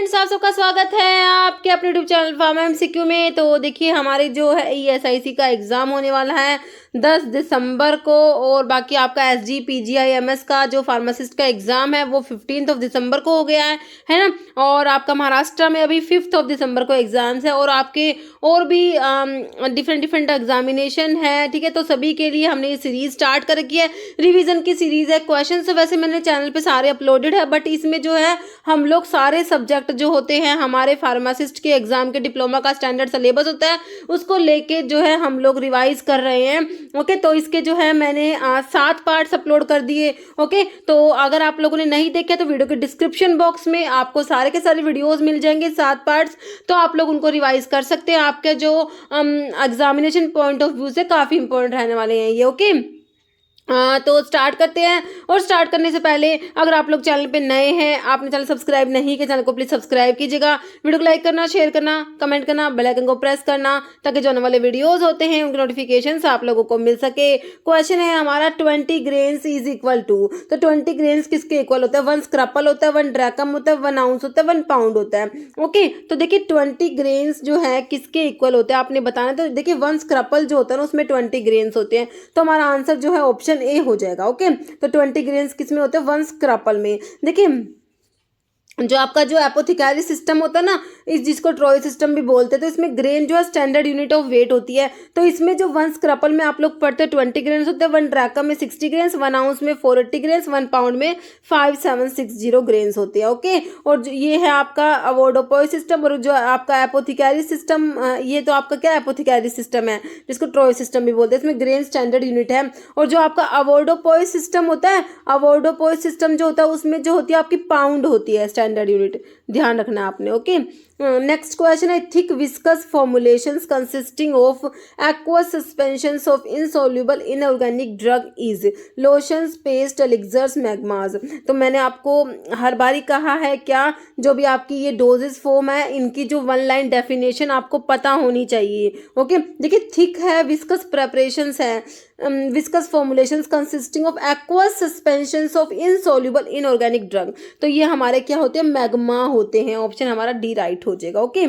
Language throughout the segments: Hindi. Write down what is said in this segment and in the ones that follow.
फ्रेंड्स, आप सबका स्वागत है आपके अपने यूट्यूब चैनल फार्मा एमसीक्यू में। तो देखिए हमारे जो है ईएसआईसी का एग्ज़ाम होने वाला है 10 दिसंबर को, और बाकी आपका एसजी पीजीआईएमएस का जो फार्मासिस्ट का एग्ज़ाम है वो 15 दिसंबर को हो गया है ना। और आपका महाराष्ट्र में अभी 5 दिसंबर को एग्ज़ाम्स है, और आपके और भी डिफरेंट एग्जामिनेशन है, ठीक है। तो सभी के लिए हमने ये सीरीज़ स्टार्ट कर रखी है, रिवीजन की सीरीज़ है। क्वेश्चन तो वैसे मैंने चैनल पे सारे अपलोडेड है, बट इसमें जो है हम लोग सारे सब्जेक्ट जो होते हैं हमारे फार्मासिस्ट के एग्जाम के डिप्लोमा का स्टैंडर्ड सिलेबस होता है उसको लेके जो है हम लोग रिवाइज कर रहे हैं। ओके, तो इसके जो है मैंने 7 पार्ट्स अपलोड कर दिए। ओके, तो अगर आप लोगों ने नहीं देखे तो वीडियो के डिस्क्रिप्शन बॉक्स में आपको सारे के सारे वीडियोस मिल जाएंगे 7 पार्ट्स, तो आप लोग उनको रिवाइज कर सकते हैं। आपके जो एग्जामिनेशन पॉइंट ऑफ व्यू से काफ़ी इंपॉर्टेंट रहने वाले हैं ये। ओके, तो स्टार्ट करते हैं। और स्टार्ट करने से पहले अगर आप लोग चैनल पे नए हैं, आपने चैनल सब्सक्राइब नहीं किया, चैनल को प्लीज़ सब्सक्राइब कीजिएगा। वीडियो को लाइक करना, शेयर करना, कमेंट करना, बेल आइकन को प्रेस करना, ताकि जो आने वाले वीडियोस होते हैं उनके नोटिफिकेशन आप लोगों को मिल सके। क्वेश्चन है हमारा 20 ग्रेन्स इज इक्वल टू, तो 20 ग्रेन्स किसके इक्वल होता है? 1 स्क्रैपल होता है, 1 ड्रैकम होता है, 1 आउंस होता है, 1 पाउंड होता है। ओके, तो देखिए 20 ग्रेन्स जो है किसके इक्वल होते हैं आपने बताना। तो देखिए 1 स्क्रैपल जो होता है ना उसमें 20 ग्रेन्स होते हैं, तो हमारा आंसर जो है ऑप्शन ए हो जाएगा। ओके, तो 20 ग्रेन्स किस में होते हैं? 1 स्क्रैपल में। देखिए जो आपका जो एपोथिकरी सिस्टम होता है ना, इस जिसको ट्रॉय सिस्टम भी बोलते हैं, तो इसमें ग्रेन जो है स्टैंडर्ड यूनिट ऑफ वेट होती है। तो इसमें जो 1 स्क्रैपल में आप लोग पढ़ते हैं 20 ग्रेन्स होते हैं, 1 ड्रैकम में 60 ग्रेन्स, 1 आउंस में 480 ग्रेन्स, 1 पाउंड में 5760 ग्रेन्स होते हैं। ओके, और जो ये है आपका अवोर्डोपोय सिस्टम, और जो आपका एपोथिकरी सिस्टम, ये तो आपका क्या एपोथिकरी सिस्टम है जिसको ट्रॉय सिस्टम भी बोलते हैं, इसमें ग्रेन स्टैंडर्ड यूनिट है। और जो आपका अवोर्डोपोय सिस्टम होता है, अवोर्डोपोय सिस्टम जो होता है उसमें जो होती है आपकी पाउंड होती है स्टैंडर्ड यूनिट, ध्यान रखना आपने। ओके, नेक्स्ट क्वेश्चन है thick viscous formulations consisting of aqueous suspensions of insoluble inorganic drug is lotions, paste, elixirs, magmas. तो मैंने आपको हर बारी कहा है क्या, जो भी आपकी ये डोजेस फॉर्म है इनकी जो 1 लाइन डेफिनेशन आपको पता होनी चाहिए। ओके, देखिए थिक है, विस्कस प्रेपरेशंस है, viscous formulations consisting of aqueous suspensions of insoluble inorganic drug, तो ये हमारे क्या होते हैं? मैग्मा होते हैं। ऑप्शन हमारा डी राइट हो जाएगा। ओके,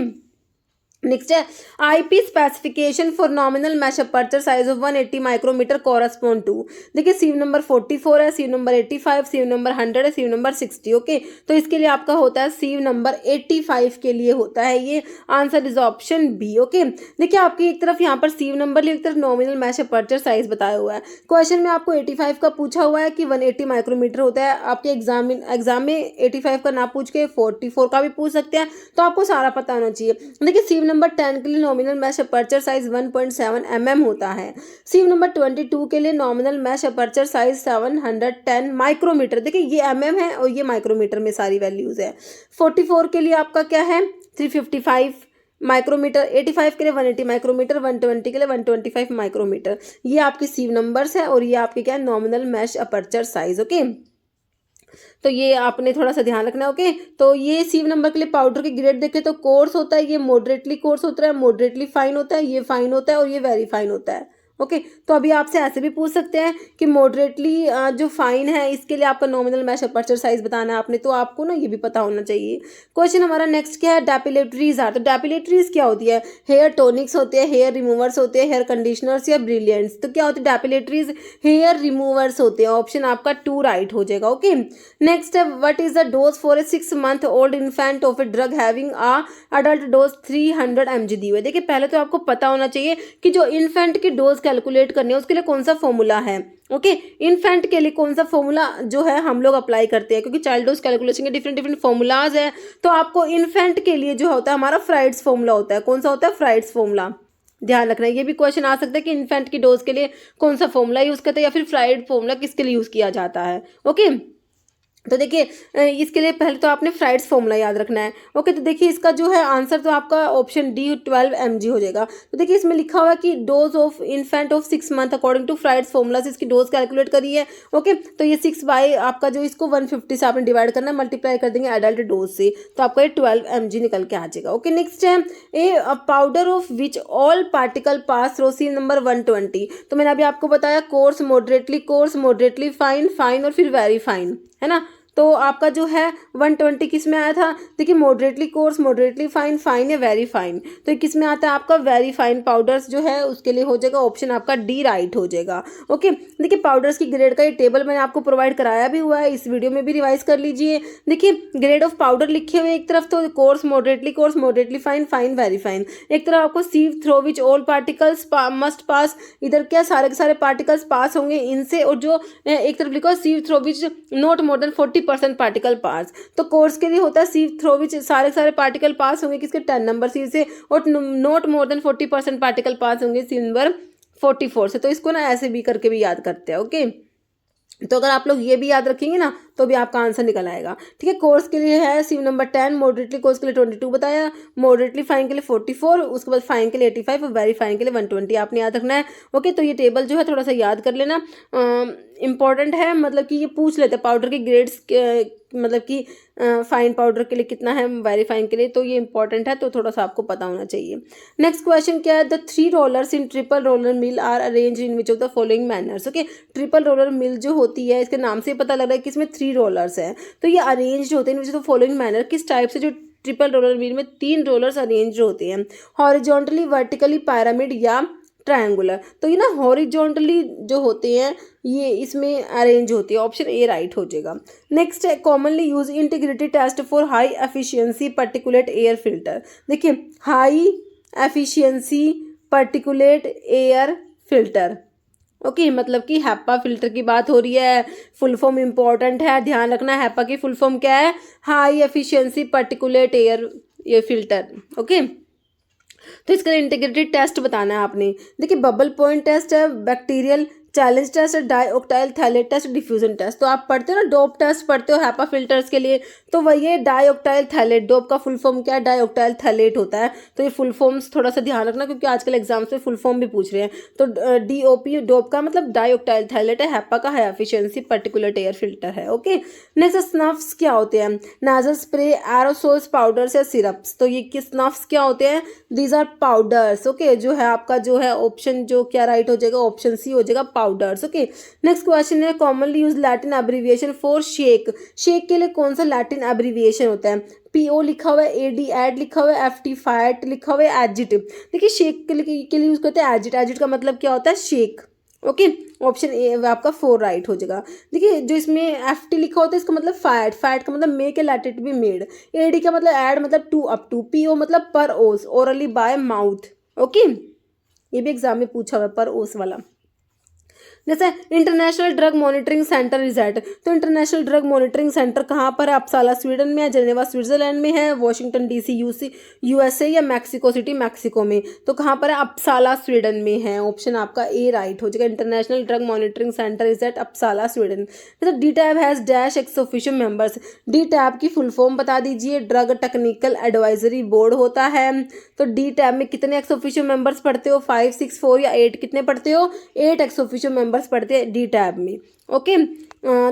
नेक्स्ट है IP specification for nominal mesh aperture size of 180 micrometre correspond to. देखिए सीव नंबर 44 है, सीव नंबर 85, सीव नंबर 100 है, सीव नंबर 60। ओके, तो इसके लिए आपका होता है सीव नंबर 85 के लिए होता है ये। Answer is option B. Okay, देखिए आपकी एक तरफ यहाँ पर सीव नंबर लिखा, एक तरफ नॉमिनल मैश अपर्चर साइज बताया हुआ है। क्वेश्चन में आपको 85 का पूछा हुआ है कि 180 माइक्रोमीटर होता है। आपके एग्जाम में 85 का ना पूछ के 44 का भी पूछ सकते हैं, तो आपको सारा पता होना चाहिए। देखिए सीव नंबर 10 के लिए nominal mesh aperture size 1.7 mm होता है। सीव नंबर 22 के लिए nominal mesh aperture size 710 micrometre. देखिए ये mm है और ये माइक्रोमीटर में सारी वैल्यूज है। 44 के लिए आपका क्या है? 355 माइक्रोमीटर, 85 के लिए 180 माइक्रोमीटर, 120 के लिए 125 माइक्रोमीटर। ये आपके सीव नंबर्स है, और ये आपके क्या है? Nominal mesh aperture size. Okay, तो ये आपने थोड़ा सा ध्यान रखना है। ओके, तो ये सीव नंबर के लिए पाउडर के ग्रेड देखें तो कोर्स होता है, ये मॉडरेटली कोर्स होता है, मॉडरेटली फाइन होता है, ये फाइन होता है, और ये वेरी फाइन होता है। ओके, तो अभी आपसे ऐसे भी पूछ सकते हैं कि मॉडरेटली जो फाइन है इसके लिए आपका नॉमिनल मैश अपर्चर साइज बताना है आपने, तो आपको ना ये भी पता होना चाहिए। क्वेश्चन हमारा नेक्स्ट क्या है? डेपिलेटरीज आर। तो डेपिलेटरीज क्या होती है? हेयर टॉनिक्स होते हैं, हेयर रिमूवर्स होते हैं, हेयर कंडीशनर्स या ब्रिलियंट्स। तो क्या होते हैं डेपिलेटरीज? हेयर रिमूवर्स होते हैं। ऑप्शन आपका 2 राइट हो जाएगा। ओके, नेक्स्ट है what is the dose for a 6 month old infant of a drug having a adult dose 300 mg दी हुई है। देखिए पहले तो आपको पता होना चाहिए कि जो इन्फेंट की डोज कैलकुलेट करनी है उसके लिए कौन सा फॉर्मूला है। ओके, इन्फेंट के लिए कौन सा फॉर्मूला जो है हम लोग अप्लाई करते हैं, क्योंकि चाइल्ड डोज कैलकुलेशन के डिफरेंट फॉर्मूलाज है। तो आपको इन्फेंट के लिए जो होता है हमारा फ्राइड्स फॉर्मूला होता है। कौन सा होता है? Freud's formula. ध्यान रखना, ये भी क्वेश्चन आ सकता है कि इन्फेंट की डोज के लिए कौन सा फॉर्मूला यूज करते हैं, या फिर फ्राइड फॉर्मूला किसके लिए यूज किया जाता है। ओके, तो देखिए इसके लिए पहले तो आपने फ्राइड्स फॉर्मूला याद रखना है। ओके, तो देखिए इसका जो है आंसर तो आपका ऑप्शन डी 12 mg हो जाएगा। तो देखिए इसमें लिखा हुआ है कि dose of infant of 6 month according to Fried's formula से इसकी डोज कैलकुलेट करी है। ओके, तो ये 6 बाई आपका जो इसको 150 से आपने डिवाइड करना है, मल्टीप्लाई कर देंगे एडल्ट डोज से, तो आपका ये 12 mg निकल के आ जाएगा। ओके, नेक्स्ट है a powder of which all particle pass through sieve number 120। तो मैंने अभी आपको बताया कोर्स, मॉडरेटली फाइन, फाइन और फिर वेरी फाइन, है ना। तो आपका जो है 120 किस में आया था, देखिए moderately course, moderately fine, fine या वेरी फाइन, तो ये किस में आता है आपका वेरी फाइन पाउडर्स जो है उसके लिए हो जाएगा ऑप्शन आपका डी राइट हो जाएगा। ओके, देखिए पाउडर्स की ग्रेड का ये टेबल मैंने आपको प्रोवाइड कराया भी हुआ है, इस वीडियो में भी रिवाइज कर लीजिए। देखिए ग्रेड ऑफ पाउडर लिखे हुए एक तरफ तो coarse, moderately fine, fine very fine, एक तरफ आपको sieve through which all particles must pass, इधर क्या सारे के सारे पार्टिकल्स पास होंगे इनसे, और जो एक तरफ लिखो sieve through which not more than 40% particle pass, तो कोर्स के लिए होता है सीव थ्रो विच सारे के सारे पार्टिकल पास होंगे किसके 10 नंबर सीव से, और नॉट मोर देन 40% पार्टिकल पास होंगे सीव नंबर 44 से। तो इसको ना ऐसे भी करके भी याद करते हैं। ओके, तो अगर आप लोग ये भी याद रखेंगे ना तो भी आपका आंसर निकल आएगा। ठीक है, कोर्स के लिए है सीव नंबर 10, मॉडरेटली कोर्स के लिए 22 बताया, मॉडरेटली फाइन के लिए 44, उसके बाद फाइन के लिए 85 और वेरी फाइन के लिए 120 आपने याद रखना है। ओके, तो ये टेबल जो है थोड़ा सा याद कर लेना, इंपॉर्टेंट है, मतलब कि ये पूछ लेते हैं पाउडर के ग्रेड्स मतलब कि फाइन पाउडर के लिए कितना है, वेरी फाइन के लिए, तो ये इंपॉर्टेंट है, तो थोड़ा सा आपको पता होना चाहिए। नेक्स्ट क्वेश्चन क्या है, the 3 rollers in triple roller mill are arrange in which of the following manners. Okay, triple roller mill जो होती है इसके नाम से पता लग रहा है कि इसमें 3 रोलर्स हैं, तो ये अरेंज होते हैं in which of the following manner, किस टाइप से, जो ट्रिपल रोलर मिल में 3 रोलर्स अरेंज होते हैं, हॉरिजॉन्टली, वर्टिकली, पिरामिड या ट्रायंगुलर। तो ये ना हॉरिजॉन्टली जो होते हैं ये इसमें अरेंज होती है, ऑप्शन ए राइट हो जाएगा। नेक्स्ट है commonly use integrated test for high efficiency particulate air filter. देखिए high efficiency particulate air filter, okay, मतलब कि हैप्पा फिल्टर की बात हो रही है, फुल फॉर्म इंपॉर्टेंट है, ध्यान रखना। हैप्पा की फुल फॉर्म क्या है, high efficiency particulate air filter. Okay, तो इसका इंटीग्रेटेड टेस्ट बताना है आपने। देखिए बबल पॉइंट टेस्ट है, bacterial challenge test, dioctyl phthalate test, diffusion test. तो आप पढ़ते हो ना डोप टेस्ट पढ़ते हो हैपा फिल्टर्स के लिए, तो वही है डाइऑक्टाइल थैलेट। डोप का फुल फॉर्म क्या है, डाइऑक्टाइल थैलेट होता है। तो ये फुल फॉर्म्स थोड़ा सा ध्यान रखना क्योंकि आजकल एग्जाम्स में फुल फॉर्म भी पूछ रहे हैं। तो DOP डोप का मतलब डाइऑक्टाइल थैलेट है, हैपा का high efficiency particulate air filter है। ओके, नेक्स्ट स्नफ्स क्या होते हैं, नाजल स्प्रे, एरोसोल्स, पाउडर्स या सिरप्स। तो ये स्नफ्स क्या होते हैं, दीज आर पाउडर्स। ओके, जो है आपका जो है ऑप्शन जो क्या राइट हो जाएगा, ऑप्शन सी हो जाएगा पाउडर्स। ओके, नेक्स्ट क्वेश्चन है commonly use Latin abbreviation for shake. Shake के लिए कौन सा लैटिन एब्रीविएशन होता है, PO लिखा हुआ है, AD एड लिखा हुआ है, FT फैट लिखा हुआ है, एजिट। देखिए शेक के लिए यूज करते हैं एजिट। एजिट का मतलब क्या होता है, शेक। ओके, ऑप्शन ए आपका 4 राइट हो जाएगा। देखिए जो इसमें FT लिखा होता है इसका मतलब फैट, फैट का मतलब make a let it be made, AD का मतलब ऐड मतलब टू अप टू, PO मतलब पर ओस, ओरली बाय माउथ। ओके, ये भी एग्जाम में पूछा हुआ है पर ओस वाला। जैसे international Drug Monitoring centre result, तो इंटरनेशनल ड्रग मॉनिटरिंग सेंटर कहाँ पर है, अपसाला स्वीडन में है, जेनेवा स्विट्जरलैंड में है, वॉशिंगटन DC USA या मैक्सिको सिटी मैक्सिको में। तो कहाँ पर है, अपसाला स्वीडन में है, ऑप्शन आपका ए राइट हो जाएगा। International Drug Monitoring Centre is at Uppsala Sweden. जैसे DTAB has dash ex officio members, DTAB की फुल फॉर्म बता दीजिए, ड्रग टेक्निकल एडवाइजरी बोर्ड होता है। तो DTAB में कितने एक्स ऑफिशियल मेंबर्स पढ़ते हो, 5, 6, 4 या 8, कितने पढ़ते हो, 8 एक्स ऑफिशियल मेंबर्स पढ़ते हैं DTAB में। ओके,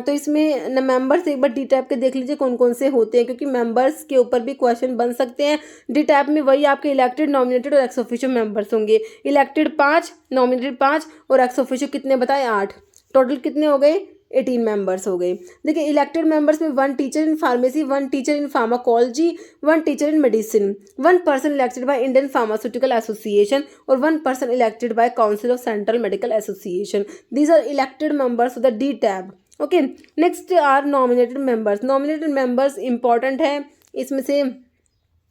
तो इसमें मेंबर्स एक बार DTAB के देख लीजिए कौन कौन से होते हैं, क्योंकि मेंबर्स के ऊपर भी क्वेश्चन बन सकते हैं। DTAB में वही आपके इलेक्टेड, नॉमिनेटेड और एक्स ऑफिशियल मेंबर्स होंगे। इलेक्टेड 5, नॉमिनेटेड 5 और एक्स ऑफिशियल कितने बताए, 8। टोटल कितने हो गए, 18 मेंबर्स हो गए। देखिए इलेक्टेड मेंबर्स में 1 teacher in pharmacy, 1 teacher in pharmacology, 1 teacher in medicine, 1 person elected by Indian pharmaceutical association और 1 person elected by council of central medical association. These are elected members of the DTAB। Okay, next are nominated members. Nominated members important है, इसमें से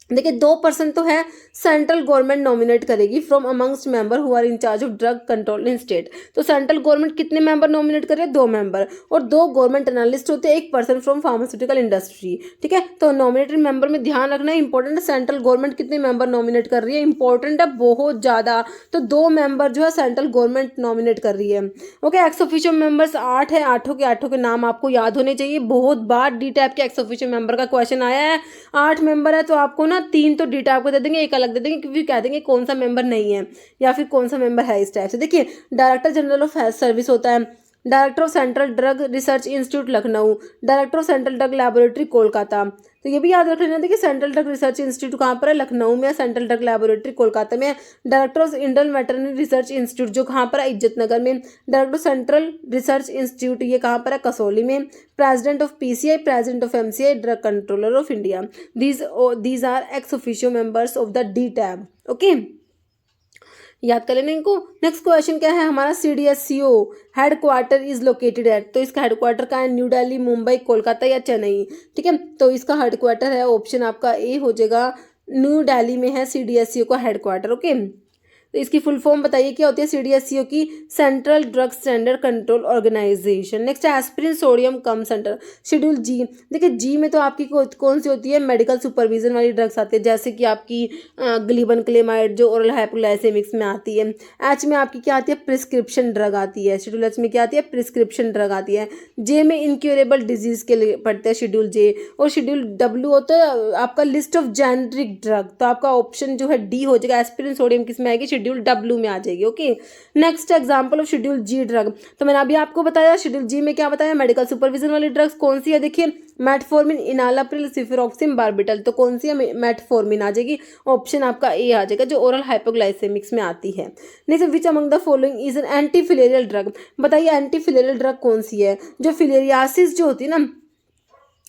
देखिए 2% तो है सेंट्रल गवर्नमेंट नॉमिनेट करेगी from amongst member who are in charge of drug control in state. तो सेंट्रल गवर्नमेंट कितने मेंबर नॉमिनेट करे, 2 मेंबर, और 2 गवर्नमेंट एनालिस्ट होते हैं, 1 पर्सन फ्रॉम फार्मास्यूटिकल इंडस्ट्री। ठीक है, तो नॉमिनेटेड मेंबर में ध्यान रखना है, इंपॉर्टेंट है सेंट्रल गवर्नमेंट कितने मेंबर नॉमिनेट कर रही है, इंपॉर्टेंट है बहुत ज़्यादा। तो 2 मेंबर जो है सेंट्रल गवर्नमेंट नॉमिनेट कर रही है। ओके, एक्स ऑफिशियल मेंबर्स 8 है, 8 के नाम आपको याद होने चाहिए। बहुत बार DTAB के एक्स ऑफिशियल मेंबर का क्वेश्चन आया है। 8 मेंबर है तो आपको ना 3 तो DTAB को दे देंगे, 1 अलग दे देंगे, क्योंकि कह देंगे कौन सा मेंबर नहीं है या फिर कौन सा मेंबर है इस टाइप से। देखिए director general of health service होता है, director of central drug research institute Lucknow, director of central drug laboratory Kolkata, तो ये भी याद रख लेना। देखिए सेंट्रल ड्रग रिसर्च इंस्टीट्यूट कहाँ पर है, लखनऊ में है। सेंट्रल ड्रग लेबोरेटरी कोलकाता में है। Director of Indian veterinary research institute जो कहाँ पर है, इज्जत नगर में। डायरेक्टर सेंट्रल रिसर्च इंस्टीट्यूट ये कहाँ पर है, कसौली में। President of PCI, president of MCI, drug controller of India, these are ex officio members of the D TAB. Okay, याद कर लेना इनको। नेक्स्ट क्वेश्चन क्या है हमारा, CDSCO headquarter is located at, तो इसका हेडक्वार्टर कहाँ है, न्यू दिल्ली, मुंबई, कोलकाता या चेन्नई। ठीक है, तो इसका हेडक्वार्टर है, ऑप्शन आपका ए हो जाएगा, न्यू दिल्ली में है CDSCO का हेडक्वार्टर। ओके, तो इसकी फुल फॉर्म बताइए क्या होती है CDSCO की, central drug standard control organisation. Next है aspirin sodium cum centre, schedule G. देखिए जी में तो आपकी कौन सी होती है, मेडिकल सुपरविजन वाली ड्रग्स आती है, जैसे कि आपकी ग्लिबन क्लेमाइड जो ओरल हाइपोग्लाइसेमिक्स में आती है। एच में आपकी क्या आती है, प्रिस्क्रिप्शन ड्रग आती है। शेड्यूल एच में क्या आती है, प्रिस्क्रिप्शन ड्रग आती है। जे में इनक्यूरेबल डिजीज के लिए पढ़ते हैं शेड्यूल जे। और शेड्यूल डब्ल्यू होता है आपका लिस्ट ऑफ जेनरिक ड्रग, तो आपका ऑप्शन जो है डी हो जाएगा, एस्पिरिन सोडियम किस में आएगी, शेड्यूल डब्ल्यू में आ जाएगी। Okay, next example of schedule G drug, तो मैंने अभी आपको बताया शेड्यूल जी में क्या बताया, मेडिकल सुपरविजन वाली ड्रग्स कौन सी है, देखिए मेटफॉर्मिन, इनालाप्रिल, सिफेरोक्सिम, बार्बिटल, तो कौन सी है, मेटफॉर्मिन आ जाएगी, ऑप्शन आपका ए आ जाएगा जो ओरल हाइपोग्लाइसेमिक्स में आती है। Next, which among the following is an anti filarial drug, बताइए एंटी फिलेरियल ड्रग कौन सी है, जो फिलेरियासिस जो होती है ना,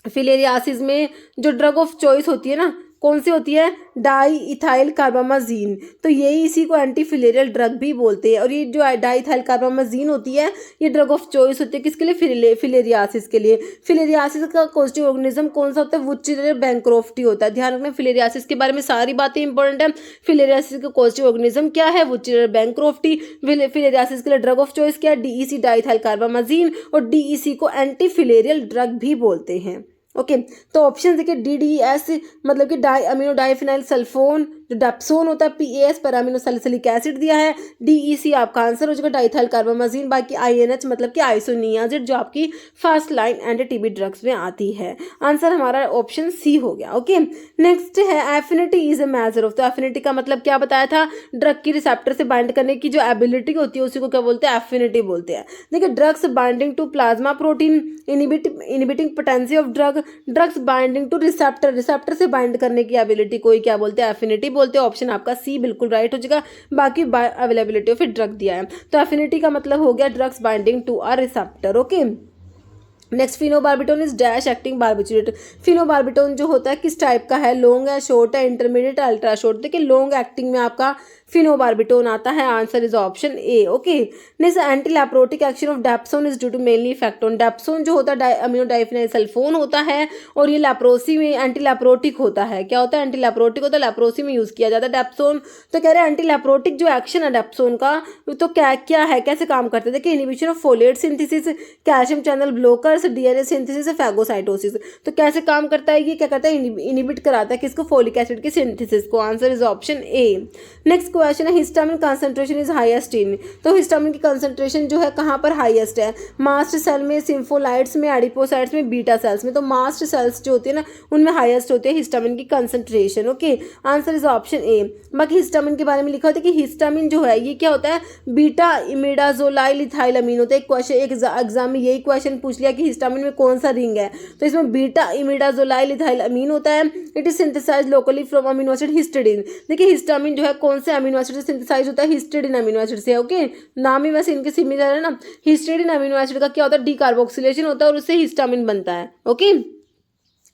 फिलेरियासिस में जो ड्रग ऑफ चॉइस होती है ना, कौन सी होती है, डाई इथाइल कार्बामाजीन, तो यही इसी को एंटी फिलेरियल ड्रग भी बोलते हैं। और ये जो डाई इथाइल कार्बामाजीन होती है ये ड्रग ऑफ चॉइस होती है किसके लिए, फिलेरियासिस के लिए। फिलेरियासिस का कॉजेटिव ऑर्गेनिज्म कौन सा होता है, वुचिलर बैंक्रॉफ्टी होता है। ध्यान रखना फिलेरियासिस के बारे में सारी बातें इंपॉर्टेंट है। फिलेरियासिस का कॉजेटिव ऑर्गेनिज्म क्या है, वुचिलर बैंक्रॉफ्टी। फिलेरियासिस के लिए ड्रग ऑफ चॉइस क्या है, DEC डाई इथाइल कार्बामाजीन, और DEC को एंटी फिलेरियल ड्रग भी बोलते हैं। ओके, तो ऑप्शन देखिए DDS मतलब कि डाई अमीनो डाइफिनाइल सल्फोन, जो डेप्सोन होता है, PAS पर अमीनो सैलिसिलिक एसिड दिया है, DEC आपका आंसर हो जाएगा डाइथाइल कार्बामाजीन, बाकी INH मतलब कि आइसोनियाजिड जो आपकी first line anti TB drugs में आती है। आंसर हमारा ऑप्शन सी हो गया। ओके, नेक्स्ट है affinity is a measure of, तो एफिनिटी का मतलब क्या बताया था, ड्रग की रिसेप्टर से बाइंड करने की जो एबिलिटी होती है उसी को क्या बोलते हैं, एफिनिटी बोलते हैं। देखिए drugs binding to plasma protein, inhibiting potency of drugs binding to receptor से बाइंड करने की एबिलिटी को क्या बोलते हैं, एफिनिटी बोलते हैं। ऑप्शन आपका सी बिल्कुल राइट हो जाएगा। बाकी अवेलेबिलिटी ऑफ ड्रग दिया है, तो एफिनिटी का मतलब हो गया drugs binding to a receptor. Okay, next phenobarbitone is dash acting barbiturate. Phenobarbitone जो होता है किस टाइप का है, लॉन्ग है, शॉर्ट है, इंटरमीडिएट, अल्ट्रा शॉर्ट। देखिए लॉन्ग एक्टिंग में आपका फिनोबार्बिटोन आता है, answer is option A. Okay, next anti leprotic action of dapsone is due to mainly effect on, dapsone जो होता है अमीनो डाइफिनाइल सल्फोन होता है और ये लैप्रोसी में एंटी लैप्रोटिक होता है। क्या होता है, एंटी लैप्रोटिक होता है, लैप्रोसी में यूज किया जाता है डेप्सोन। तो कह रहे हैं एंटी लैप्रोटिक जो एक्शन है डेप्सोन का, तो क्या क्या है, कैसे काम करते हैं, देखिए inhibition of folate synthesis, calcium channel blockers, DNA synthesis, phagocytosis. तो कैसे काम करता है, ये क्या करता है, इनिबिट कराता है किसको, फोलिक एसिड की सिंथेसिस को। Answer is option A. Next question है histamine concentration is highest in, तो हिस्टामिन की कंसंट्रेशन जो है कहाँ पर हाईएस्ट है, मास्ट सेल में, सिम्फोलाइट्स में, एडिपोसाइट्स में, बीटा सेल्स में। तो मास्ट सेल्स जो होती है ना उनमें हाईएस्ट होती है हिस्टामिन की concentration. Okay, answer is option ए। बाकी हिस्टामिन के बारे में लिखा होता है कि हिस्टामिन जो है ये क्या होता है, बीटा इमिडाजोलाइल इथाइल अमीन होता है। एक क्वेश्चन एक एग्जाम में यही क्वेश्चन पूछ लिया कि हिस्टामिन में कौन सा रिंग है, तो इसमें बीटा इमिडाजोलाइल इथाइल अमीन होता है। It is synthesize locally from amino acid histidine. देखिए हिस्टामिन जो है कौन से अमीनो एसिड से सिंथेसाइज होता है, हिस्टिडीन अमीनो एसिड से। ओके, नाम ही वैसे इनके सिमिलर है ना। हिस्टिडीन अमीनो एसिड का क्या होता है, डीकार्बोक्सिलेशन होता है और उससे हिस्टामिन बनता है। ओके,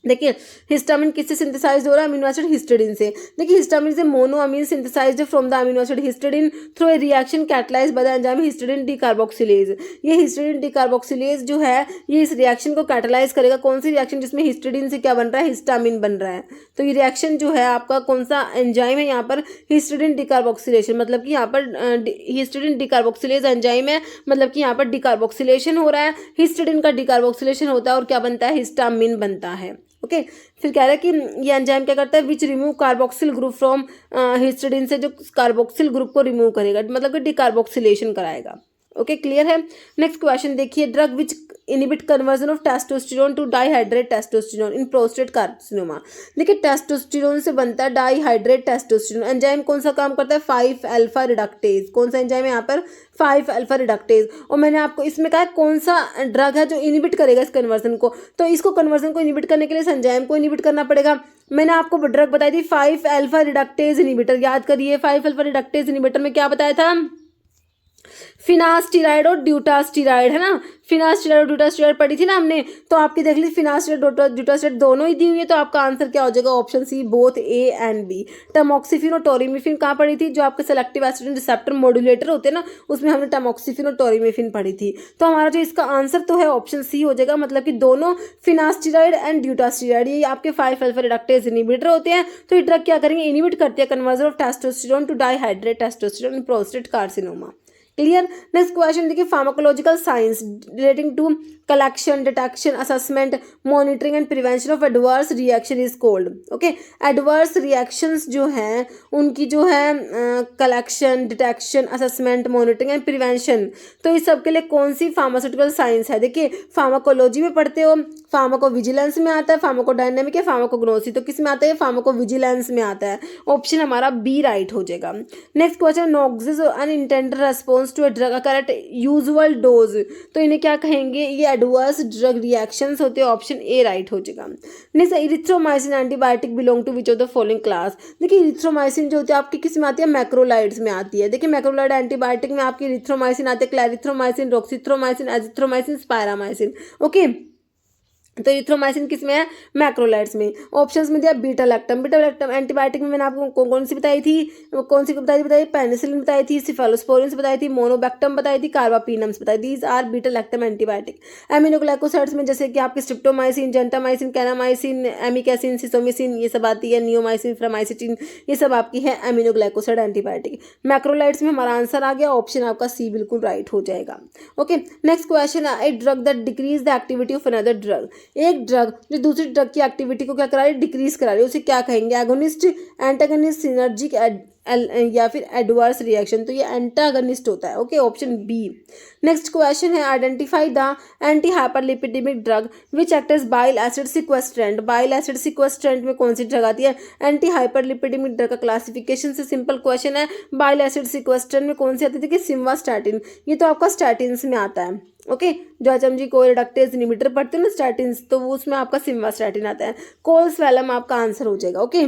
देखिए हिस्टामिन किससे सिंथेसाइज हो रहा है, अमीनो एसिड हिस्टिडीन से। देखिए हिस्टामिन से mono amine synthesized from the amino acid histidine through a reaction catalysed by the enzyme histidine decarboxylase. ये हिस्टिडीन डीकार्बोक्सिलेज जो है ये इस रिएक्शन को कैटलाइज करेगा। कौन सी रिएक्शन, जिसमें हिस्टिडीन से क्या बन रहा है, हिस्टामिन बन रहा है। तो ये रिएक्शन जो है आपका कौन सा एंजाइम है, यहाँ पर हिस्टिडीन डीकार्बोक्सिलेशन, मतलब कि यहाँ पर हिस्टिडीन डीकार्बोक्सिलेज एंजाइम है, मतलब कि यहाँ पर डीकार्बोक्सिलेशन हो रहा है, हिस्टिडीन का डीकार्बोक्सिलेशन होता है और क्या बनता है, हिस्टामिन बनता है। ओके, फिर कह रहा है कि ये एंजाइम क्या करता है, which remove carboxyl group from histidine से, जो कार्बोक्सिल ग्रुप को रिमूव करेगा, मतलब कि डिकार्बोक्सिलेशन कराएगा। ओके क्लियर है। नेक्स्ट क्वेश्चन देखिए, drug which inhibit conversion of testosterone to dihydrate testosterone in prostate carcinoma. देखिए टेस्टोस्टेरोन से बनता है डाईहाइड्रेट टेस्टोस्टेरोन। एंजाइम कौन सा काम करता है? 5 अल्फा रिडक्टेज। कौन सा एंजाइम है यहाँ पर? 5 अल्फा रिडक्टेज। और मैंने आपको इसमें कहा कौन सा ड्रग है जो इनिबिट करेगा इस कन्वर्जन को, तो इसको कन्वर्जन को इनिबिट करने के लिए इस एंजाइम को इनिबिट करना पड़ेगा। मैंने आपको ड्रग बताई थी 5 अल्फा रिडक्टेज इनिबिटर, याद करिए 5 अल्फा रिडक्टेज इनिबिटर में क्या बताया था? फिनास्टिराइड और ड्यूटास्टिराइड, है ना। फिनास्टिराइड और ड्यूटास्टिराइड पढ़ी थी ना हमने, तो आपकी देख ली फिनास्टिराइड ड्यूटास्टिराइड दोनों ही दी हुई है, तो आपका आंसर क्या हो जाएगा? Option C, both A and B. Tamoxifen और टोरिमिफिन कहाँ पढ़ी थी? जो आपके सेलेक्टिव एसिड रिसेप्टर मॉड्यूलेटर होते हैं ना, उसमें हमने टमोक्सिफिन और टोरिमिफिन पढ़ी थी। तो हमारा जो इसका आंसर तो है ऑप्शन सी हो जाएगा, मतलब कि दोनों फिनास्टिराइड एंड ड्यूटास्टिराइड ये आपके 5 अल्फा रिडक्टेज इनिबिटर होते हैं। तो ये ड्रग क्या करेंगे? इनिबिट करते हैं conversion of testosterone to dihydrate testosterone in prostate carcinoma. Clear. Next question देखिए, pharmacological science relating to collection, detection, assessment, monitoring and prevention of adverse reaction is called. Okay, adverse reactions जो हैं उनकी जो है collection, detection, assessment, monitoring and prevention, तो इस सब के लिए कौन सी फार्मास्यूटिकल साइंस है? देखिए फार्माकोलॉजी में पढ़ते हो, फार्माकोविजिलेंस में आता है, फार्माकोडायनेमिक या फार्माकोग्नोसी, तो किस में आता है? फार्माकोविजिलेंस में आता है। ऑप्शन हमारा बी राइट हो जाएगा। Next question, noxious unintended response to a drug occur at usual dose, तो इन्हें क्या कहेंगे? ये एडवर्स ड्रग रिएक्शंस होते हैं। ऑप्शन ए राइट हो जाएगा। Next, erythromycin antibiotic belong to which of the following class. देखिए इरिथ्रोमाइसिन जो होती है आपकी किस में आती है? मैक्रोलाइड्स में आती है। देखिए मैक्रोलाइड एंटीबायोटिक में आपकी इरिथ्रोमाइसिन आते हैं, क्लैरिथ्रोमाइसिन, रोक्सिथ्रोमाइसिन, एजिथ्रोमाइसिन, स्पायरामाइसिन। ओके, तो इरिथ्रोमाइसिन किस में है? मैक्रोलाइड्स में। ऑप्शंस में दिया beta lactam. Beta lactam antibiotic में मैंने आपको कौन सी बताई थी? कौन सी बताई? पेनिसिलिन बताई थी, सिफेलोस्पोरिन बताई थी, मोनोबैक्टम बताई थी, कार्बापीनम्स बताई। These are beta lactam antibiotic. Aminoglycosides में जैसे कि आपके streptomycin, gentamicin, kanamycin, amikacin, sisomicin, ये सब आती है, नियोमाइसिन, फ्रामाइसिटिन, ये सब आपकी है एमिनोग्लाइकोसाइड एंटीबायोटिक। मैक्रोलाइड्स में हमारा आंसर आ गया, ऑप्शन आपका सी बिल्कुल राइट हो जाएगा। ओके, नेक्स्ट क्वेश्चन है, a drug that decrease the activity of another drug. एक ड्रग जो दूसरी ड्रग की एक्टिविटी को क्या करा रही है? डिक्रीज करा रही है, उसे क्या कहेंगे? एगोनिस्ट, एंटागनिस्ट, सिनर्जिक या फिर एडवर्स रिएक्शन, तो ये एंटागनिस्ट होता है। Okay, option B. Next question है, identify the anti hyperlipidemic drug which act as bile acid sequestrant. Bile acid sequestrant में कौन सी ड्रग आती है? एंटी हाइपरलिपिडेमिक ड्रग का क्लासिफिकेशन से सिंपल क्वेश्चन है, बाइल एसिड सिक्वेस्ट्रेंट में कौन सी आती है? कि सिम्वास्टैटिन, ये तो आपका स्टैटिन्स में आता है। ओके, जो एचएमजी को रिडक्टेज इनिबिटर पढ़ते हो ना स्टैटिन्स, तो वो उसमें आपका सिम्वास्टैटिन आता है। कोल्सवैलम आपका आंसर हो जाएगा। ओके,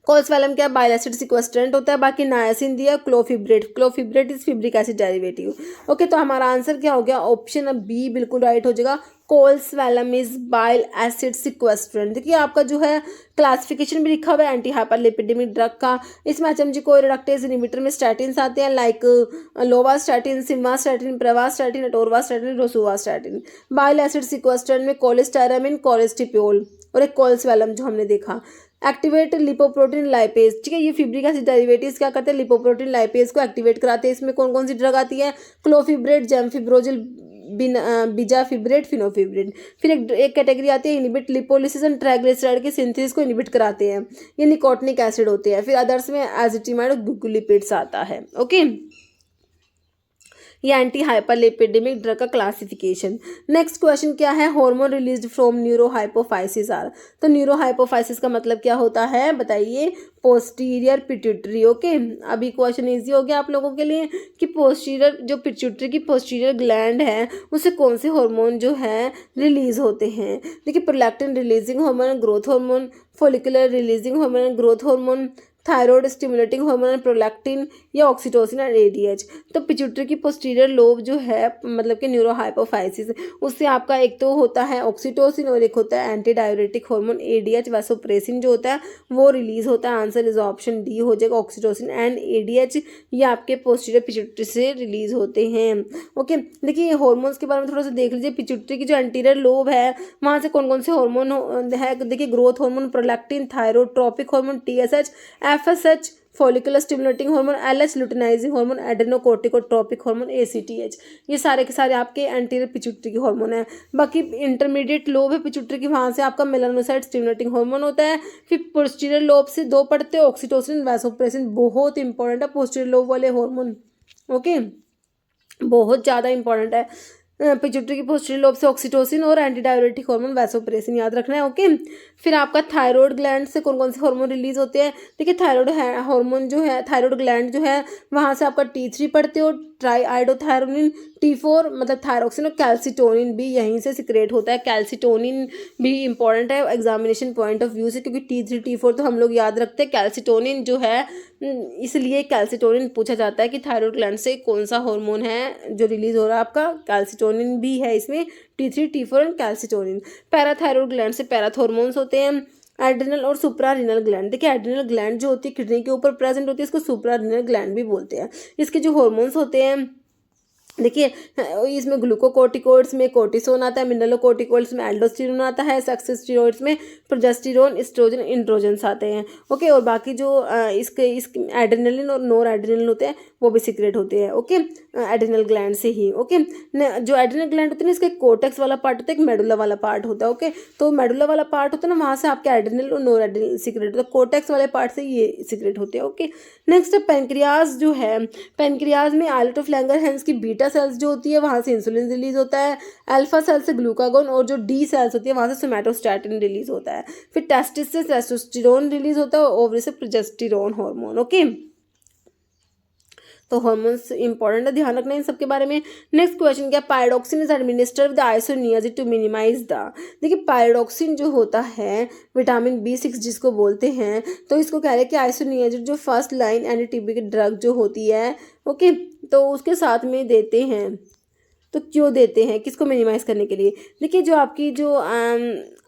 कोल्सवैलम क्या? बाइल एसिड सिक्वेस्ट्रेंट होता है। बाकी नायासिन दिया, clofibrate, clofibrate is fibric acid derivative. Okay, तो हमारा आंसर क्या हो गया? ऑप्शन बी बिल्कुल राइट हो जाएगा, कोल्सवैलम इज बाइल एसिड सिक्वेस्ट्रेंट। देखिए आपका जो है क्लासिफिकेशन भी लिखा हुआ है एंटी हाइपरलिपिडेमिक ड्रग का। इसमें एचएमजी को रिडक्टेज इनिबिटर में स्टैटिन्स आते हैं, like lovastatin, simvastatin, pravastatin, atorvastatin, rosuvastatin. Bile acid sequestrant में कोलेस्टेरामिन, कोलेस्टिप्योल और एक कोल्सवैलम जो हमने देखा। एक्टिवेट लिपोप्रोटीन लाइपेज, ठीक है, ये फिब्रिक एसिड डेरिवेटिव्स क्या करते हैं? लिपोप्रोटीन लाइपेज को एक्टिवेट कराते हैं। इसमें कौन कौन सी ड्रग आती है? क्लोफिब्रेट, जेमफिब्रोजिल, बिजाफिब्रेट, फिनोफिब्रेट। फिर एक कैटेगरी आती है इनिबिट लिपोलिसिस एंड ट्राइग्लिसराइड के सिंथेसिस को इनिबिट कराते हैं, ये निकोटिनिक एसिड होते हैं। फिर अदर्स में एजिटिमाइड और ग्लूकोलिपिड्स आता है। ओके, ये एंटी हाइपरलिपिडेमिक ड्रग का क्लासिफिकेशन। नेक्स्ट क्वेश्चन क्या है? Hormone released from neurohypophysis are. तो न्यूरोहाइपोफाइसिस का मतलब क्या होता है बताइए? Posterior pituitary. ओके, अभी क्वेश्चन इजी हो गया आप लोगों के लिए कि पोस्टीरियर जो पिट्यूटरी की पोस्टीरियर ग्लैंड है उससे कौन से हार्मोन जो है रिलीज होते हैं। देखिए prolactin releasing hormone, growth hormone, follicular releasing hormone, growth hormone, thyroid stimulating hormone, prolactin या ऑक्सीटोसिन और एडीएच। तो पिट्यूटरी की पोस्टीरियर लोब जो है मतलब कि न्यूरोहाइपोफाइसिस, उससे आपका एक तो होता है ऑक्सीटोसिन और एक होता है anti diuretic hormone ADH, vasopressin जो होता है वो रिलीज होता है। आंसर इज ऑप्शन डी हो जाएगा, ऑक्सीटोसिन एंड एडीएच ये आपके पोस्टीरियर पिट्यूटरी से रिलीज होते हैं। ओके, देखिए ये हार्मोन्स के बारे में थोड़ा सा देख लीजिए। पिट्यूटरी की जो एंटीरियर लोब है वहाँ से कौन कौन से हार्मोन है? देखिए growth hormone, prolactin, thyroid, tropic hormone, TSH, FSH, follicular stimulating hormone, LH, luteinizing hormone, adrenocorticotropic hormone, ACTH. ये सारे के सारे आपके एंटीरियर पिट्यूटरी के हार्मोन है। बाकी इंटरमीडिएट लोब है पिट्यूटरी की, वहाँ से आपका मेलानोसाइट स्टिमुलेटिंग हार्मोन होता है। फिर पोस्टीरियर लोब से दो पढ़ते हैं, ऑक्सीटोसिन, वैसोप्रेसिन, बहुत इंपॉर्टेंट है पोस्टीरियर लोब वाले हार्मोन। ओके, बहुत ज़्यादा इंपॉर्टेंट है। पिट्यूटरी की पोस्टीरियर लोब से ऑक्सीटोसिन और एंटी डाययूरेटिक हार्मोन वैसोप्रेसिन याद रखना है। ओके, फिर आपका थायराइड ग्लैंड से कौन कौन से हार्मोन रिलीज होते हैं? देखिए थायराइड हार्मोन जो है, थायराइड ग्लैंड जो है वहाँ से आपका T3 पढ़ते हो, ट्राई आइडोथायरोनिन, T4 मतलब थायरोक्सिन और कैल्सिटोनिन भी यहीं से सिक्रेट होता है। कैल्सिटोनिन भी इंपॉर्टेंट है एग्जामिनेशन पॉइंट ऑफ व्यू से, क्योंकि T3 T4 तो हम लोग याद रखते हैं, कैल्सिटोनिन जो है इसलिए कैल्सिटोनिन पूछा जाता है कि थायराइड ग्लैंड से कौन सा हार्मोन है जो रिलीज हो रहा है आपका। कैल्सिटोनिन भी है इसमें, T3 T4 and calcitonin. Parathyroid gland से पैराथॉर्मोन्स होते हैं। एड्रिनल और सुप्रारिनल ग्लैंड, देखिए एड्रिनल ग्लैंड जो होती है किडनी के ऊपर प्रेजेंट होती है, इसको सुप्रारिनल ग्लैंड भी बोलते हैं। इसके जो हार्मोन्स होते हैं देखिए इसमें ग्लूकोकोर्टिकोइड्स में कोर्टिसोन आता है, मिनरलोकोर्टिकोइड्स में एल्डोस्टेरोन आता है, सेक्स स्टेरॉइड्स में प्रोजेस्टेरोन, एस्ट्रोजन, इंड्रोजेंस आते हैं। ओके, और बाकी जो इसके एड्रेनलिन और नोर एड्रेनलिन होते हैं वो भी सीक्रेट होते हैं। ओके, एड्रेनल ग्लैंड से ही। ओके, जो एड्रेनल ग्लैंड होते हैं ना, इसका कोर्टेक्स वाला पार्ट होता है, एक मेडुला वाला पार्ट होता है। ओके, तो मेडुला वाला पार्ट होता है ना, वहाँ से आपके एड्रेनल और नोर एड्रेनल सीक्रेट होता है, कोर्टेक्स वाले पार्ट से ये सीक्रेट होते हैं। ओके, नेक्स्ट पेनक्रियाज जो है, पेनक्रियाज में आइलेट ऑफ लैंगरहैंस की बीटा सेल्स जो होती है वहाँ से इंसुलिन रिलीज होता है, अल्फा सेल से ग्लूकागोन, और जो डी सेल्स होती है वहाँ से सोमैटोस्टैटिन रिलीज होता है। फिर टेस्टिस से टेस्टोस्टेरोन रिलीज होता है और ओवरी से प्रोजेस्टेरोन हार्मोन। ओके, तो हार्मोन्स इंपॉर्टेंट है, ध्यान रखना है इन सबके बारे में। नेक्स्ट क्वेश्चन क्या, pyroxine is administered with isoniazid to minimise the, देखिए पायरोक्सिन जो होता है विटामिन B6 जिसको बोलते हैं, तो इसको कह रहे हैं कि आइसोनियाजिड जो फर्स्ट लाइन एंटी टीबी की ड्रग जो होती है, ओके, तो उसके साथ में देते हैं। तो क्यों देते हैं, किसको मिनिमाइज़ करने के लिए? देखिए जो आपकी जो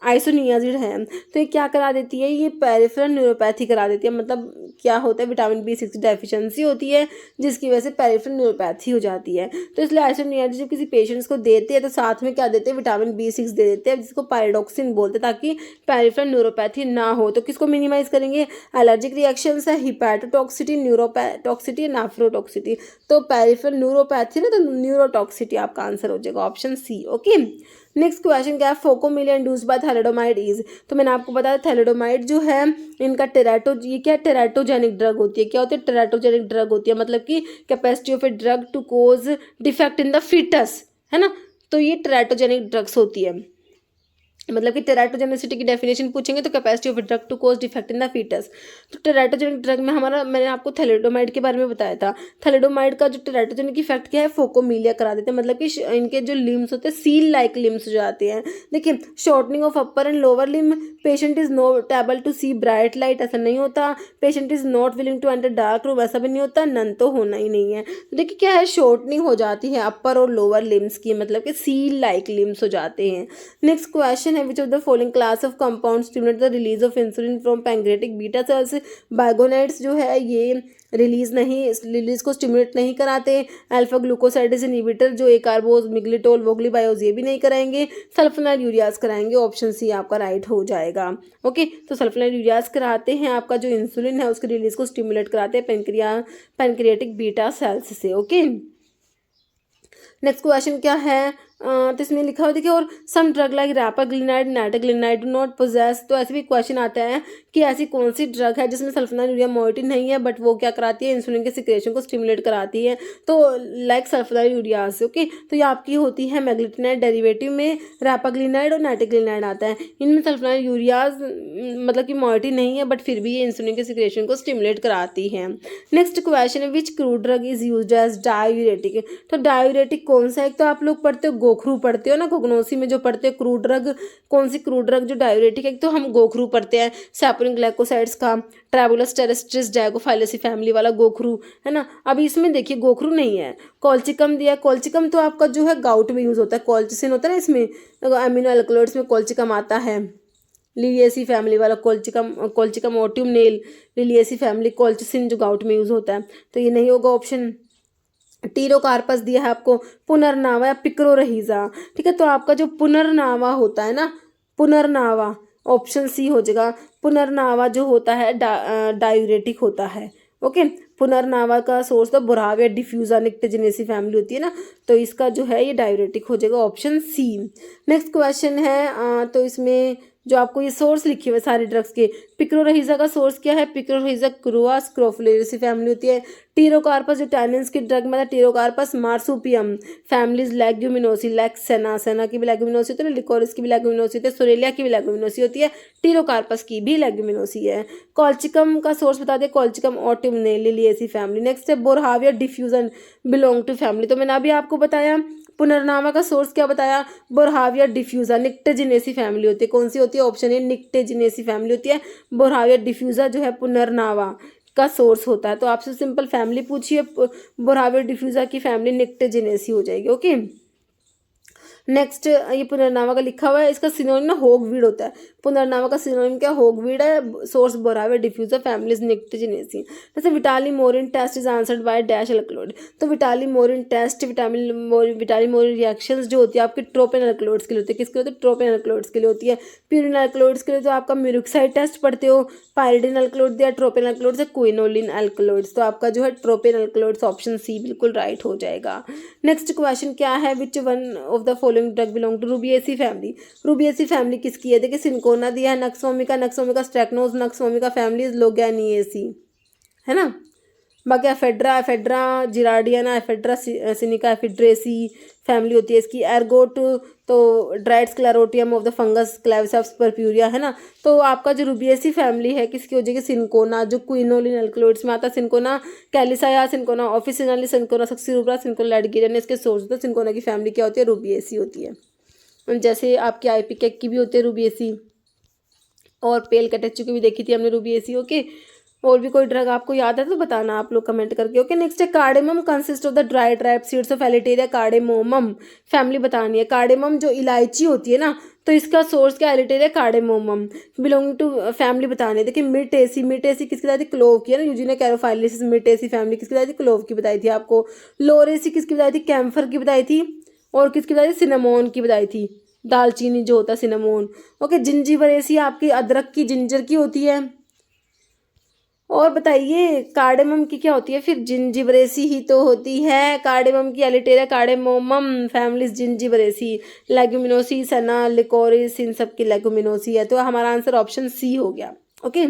आइसोनियाजिड है तो ये क्या करा देती है, ये पेरिफेरल न्यूरोपैथी करा देती है। मतलब क्या होता है, विटामिन B6 डेफिशिएंसी होती है जिसकी वजह से पेरिफेरल न्यूरोपैथी हो जाती है। तो इसलिए आइसोनियाजिड जब किसी पेशेंट्स को देते हैं तो साथ में क्या देते हैं, विटामिन B6 दे देते हैं, जिसको पायरोक्सिन बोलते हैं, ताकि पेरिफेरल न्यूरोपैथी ना हो। तो किसको मिनिमाइज़ करेंगे, एलर्जिक रिएक्शंस है, हिपैटोटॉक्सिटी, न्यूरोटॉक्सिटी, नेफ्रोटॉक्सिटी। तो पेरिफेरल न्यूरोपैथी ना, तो न्यूरोटॉक्सिटी आपका आंसर हो जाएगा option C. Okay, next question क्या है, phocomelia induced by thalidomide is, तो मैंने आपको बताया थैलेडोमाइड जो है इनका ये क्या टेराटोजेनिक ड्रग होती है। क्या होती है, टेराटोजेनिक ड्रग होती है, मतलब कि capacity of a drug to cause defect in the foetus, है ना, तो ये टेराटोजेनिक ड्रग्स होती है। मतलब कि टेराटोजेनिसिटी की डेफिनेशन पूछेंगे तो capacity of drug to cause defect in the foetus. तो टेराटोजेनिक ड्रग में हमारा, मैंने आपको थैलेडोमाइड के बारे में बताया था, थैलेडोमाइड का जो टेराटोजेनिक इफेक्ट क्या है, फोकोमिलिया करा देते हैं, मतलब कि इनके जो लिम्स होते हैं सील लाइक लिम्स हो जाते हैं। देखिए shortening of upper and lower limb, patient is not able to see bright light, ऐसा नहीं होता। Patient is not willing to enter dark room, ऐसा भी नहीं होता। नन तो होना ही नहीं है। तो देखिए क्या है, शॉर्टनिंग हो जाती है अपर और लोअर लिम्स की, मतलब कि सील लाइक लिम्स हो जाते हैं। नेक्स्ट क्वेश्चन है, which of the following class of compound stimulate the release of insulin from pancreatic beta cells, biguanides जो है ये रिलीज को स्टिमुलेट नहीं कराते। अल्फा ग्लूकोसाइडेज इनहिबिटर जो एकार्बोज, मिग्लिटोल, वोगलीबायोज ये भी नहीं कराएंगे। सल्फोनाइल यूरियाज कराएंगे, ऑप्शन सी आपका राइट हो जाएगा। ओके, तो सल्फोनाइल यूरियाज कराते हैं, आपका जो इंसुलिन है उसके रिलीज को स्टिमुलेट कराते हैं पैंक्रियाटिक बीटा सेल्स से। ओके, नेक्स्ट क्वेश्चन क्या है, तो इसमें लिखा हुआ देखिए, और some drug like repaglinide, nateglinide do not possess, तो ऐसे भी क्वेश्चन आता है कि ऐसी कौन सी ड्रग है जिसमें सल्फोनाइल यूरिया मोइटी नहीं है, बट वो क्या कराती है, इंसुलिन के सिक्रेशन को स्टिमुलेट कराती है। तो लाइक सल्फोनाइल यूरिया से। ओके, तो ये आपकी होती है मैग्लिटिनाइड, डेरिवेटिव में रैपाग्लिनाइड और नाइट्रोग्लिनाइड आता है। इनमें सल्फोनाइल यूरियाज मतलब कि मोइटी नहीं है, बट फिर भी ये इंसुलिन के सिक्रेशन को स्टिमुलेट कराती है। नेक्स्ट क्वेश्चन है, which crude drug is used as diuretic, तो डायूरेटिक कौन सा है, एक तो आप लोग पढ़ते हो गोखरू पढ़ते हो ना, गोगनोसी में जो पढ़ते हो क्रूड ड्रग, कौन सी क्रूड ड्रग जो डायूरेटिक है, तो हम गोखरू पढ़ते हैं, सैपोनिन ग्लाइकोसाइड्स का, ट्रैबुलस टेरेस्ट्रिस डायगोफाइलेसी फैमिली वाला गोखरू, है ना। अभी इसमें देखिए गोखरू नहीं है, कॉल्चिकम दिया। कॉल्चिकम तो आपका जो है गाउट में यूज होता है, कॉल्चिसिन होता है ना इसमें, अमीनो एल्कलॉइड्स में कॉल्चिकम आता है, लिलिएसी फैमिली वाला colchicum autumnale, Liliaceae family, colchicine जो गाउट में यूज होता है, तो ये नहीं होगा ऑप्शन। टीरोकार्पस दिया है आपको, पुनर्नावा या पिक्रोरहीजा, ठीक है, तो आपका जो पुनर्नावा होता है ना, पुनर्नावा ऑप्शन सी हो जाएगा। पुनर्नावा जो होता है डायूरेटिक होता है। ओके, पुनर्नावा का सोर्स तो बोराविया डिफ्यूजा निक्टेजिनेसी फैमिली होती है ना, तो इसका जो है ये डायूरेटिक हो जाएगा ऑप्शन सी। नेक्स्ट क्वेश्चन है, तो इसमें जो आपको ये सोर्स लिखे हुए सारे ड्रग्स के। पिक्रोरहिजा का सोर्स क्या है? पिक्रोरहिजा क्रुआ स्क्रोफुलेरेसी फैमिली होती है। टीरोकार्पस जो टैनिन्स की ड्रग में था, टीरोकार्पस मार्सुपियम फैमिलीज लेग्यूमिनोसी, सेना, सेना की भी लेग्यूमिनोसी होती है, लिकोरिस की भी लेग्यूमिनोसी होती है, सोरेलिया की भी लेग्यूमिनोसी होती है, टीरोकार्पस की भी लेग्यूमिनोसी है। कॉल्चिकम का सोर्स बता दें, कॉल्चिकम ऑटिमनेलिएसी फैमिली। नेक्स्ट है बोरहाविया डिफ्यूजन बिलोंग टू फैमिली, तो मैंने अभी आपको बताया। पुनर्नामा का सोर्स क्या बताया? बोरहाविया डिफ्यूजा निक्टेजिनेसी फैमिली होती है। कौन सी होती है? ऑप्शन ए निक्टेजिनेसी फैमिली होती है। बोरहाविया डिफ्यूजा जो है पुनर्नावा का सोर्स होता है। तो आपसे सिंपल फैमिली पूछिए, बोरहाविया डिफ्यूजा की फैमिली निक्टेजिनेसी हो जाएगी। ओके, नेक्स्ट ये पुनर्नामा का लिखा हुआ है, इसका सिनोनिम ना होगवीड होता है। पुनर्नामा का सिनोनिम क्या? होगवीड है। Source Boerhaavia diffusa families Nyctaginaceae. जैसे Vitali Morin test is answered by dash alkaloid, तो Vitali Morin test Vitali Morin reactions जो होती है आपके ट्रोपेन अल्कलॉइड्स के लिए होती है। किसके लिए होती है? ट्रोपेन अल्कलॉइड्स के लिए होती है। प्यूरिन अल्कलॉइड्स के लिए तो आपका म्यूरिक्साइड टेस्ट पढ़ते हो, पायरिडिन अल्कलॉइड दिया, ट्रोपेन अल्कलॉइड्स है, क्विनोलिन अल्कलॉइड्स, तो आपका जो है ट्रोपेन अल्कलॉइड्स ऑप्शन सी बिल्कुल राइट हो जाएगा। नेक्स्ट क्वेश्चन क्या है? Which one of the following drug belong to Rubiaceae family. Rubiaceae family किसकी है? देखिए सिनकोना दिया है, nux vomica strychnos, nux vomica family Loganiaceae, है ना। बाकी ephedra gerardiana, ephedra sinica, Ephedraceae family होती है इसकी। एर्गोट तो dried sclerotium of the fungus claviceps purpurea, है ना। तो आपका जो रूबिएसी फैमिली है किसकी हो जाएगी? सिनकोना, जो क्विनोलिन अल्कलॉइड्स में आता है। सिनकोना कैलिसाया, सिनकोना ऑफिसिनाली, सिनकोना सक्सीरूब्रा, सिनकोना लैडगिरियन, इसके सोर्स होता है। सिनकोना की फैमिली क्या होती है? रूबिएसी होती है। जैसे आपकी आईपीकेक की भी होती है रूबिएसी, और पेल कैटेचू की भी देखी थी हमने रूबिएसी। ओके, और भी कोई ड्रग आपको याद है तो बताना आप लोग कमेंट करके। ओके, नेक्स्ट है cardamom consist of the dried ripe seeds of Elettaria cardamomum family बतानी है। कार्डेमम जो इलायची होती है ना, तो इसका सोर्स क्या? एलिटेरिया कार्डेमोमम बिलोंगिंग टू फैमिली बतानी है। देखिए मिर्टेसी, मिर्टेसी किसकी बताई थी? क्लोव की, है ना। यूजीनिया कैरोफाइलिस मिर्टेसी फैमिली किसकी बताई थी? क्लोव की बताई थी आपको। लोरेसी किसकी बताई थी? कैम्फर की बताई थी। और किसकी बताई थी? सिनेमोन की बताई थी, दालचीनी जो होता है सिनेमोन। ओके, जिंजीबरेसी आपकी अदरक की, जिंजर की होती है। और बताइए कार्डेमम की क्या होती है? फिर जिंजीबरेसी ही तो होती है। कार्डेमम की एलिटेरिया कार्डेमोमम फैमिलीज जिंजीबरेसी, लेगुमिनोसी, सना, लिकोरिस, इन सब की लेगुमिनोसी है। तो हमारा आंसर ऑप्शन सी हो गया। ओके,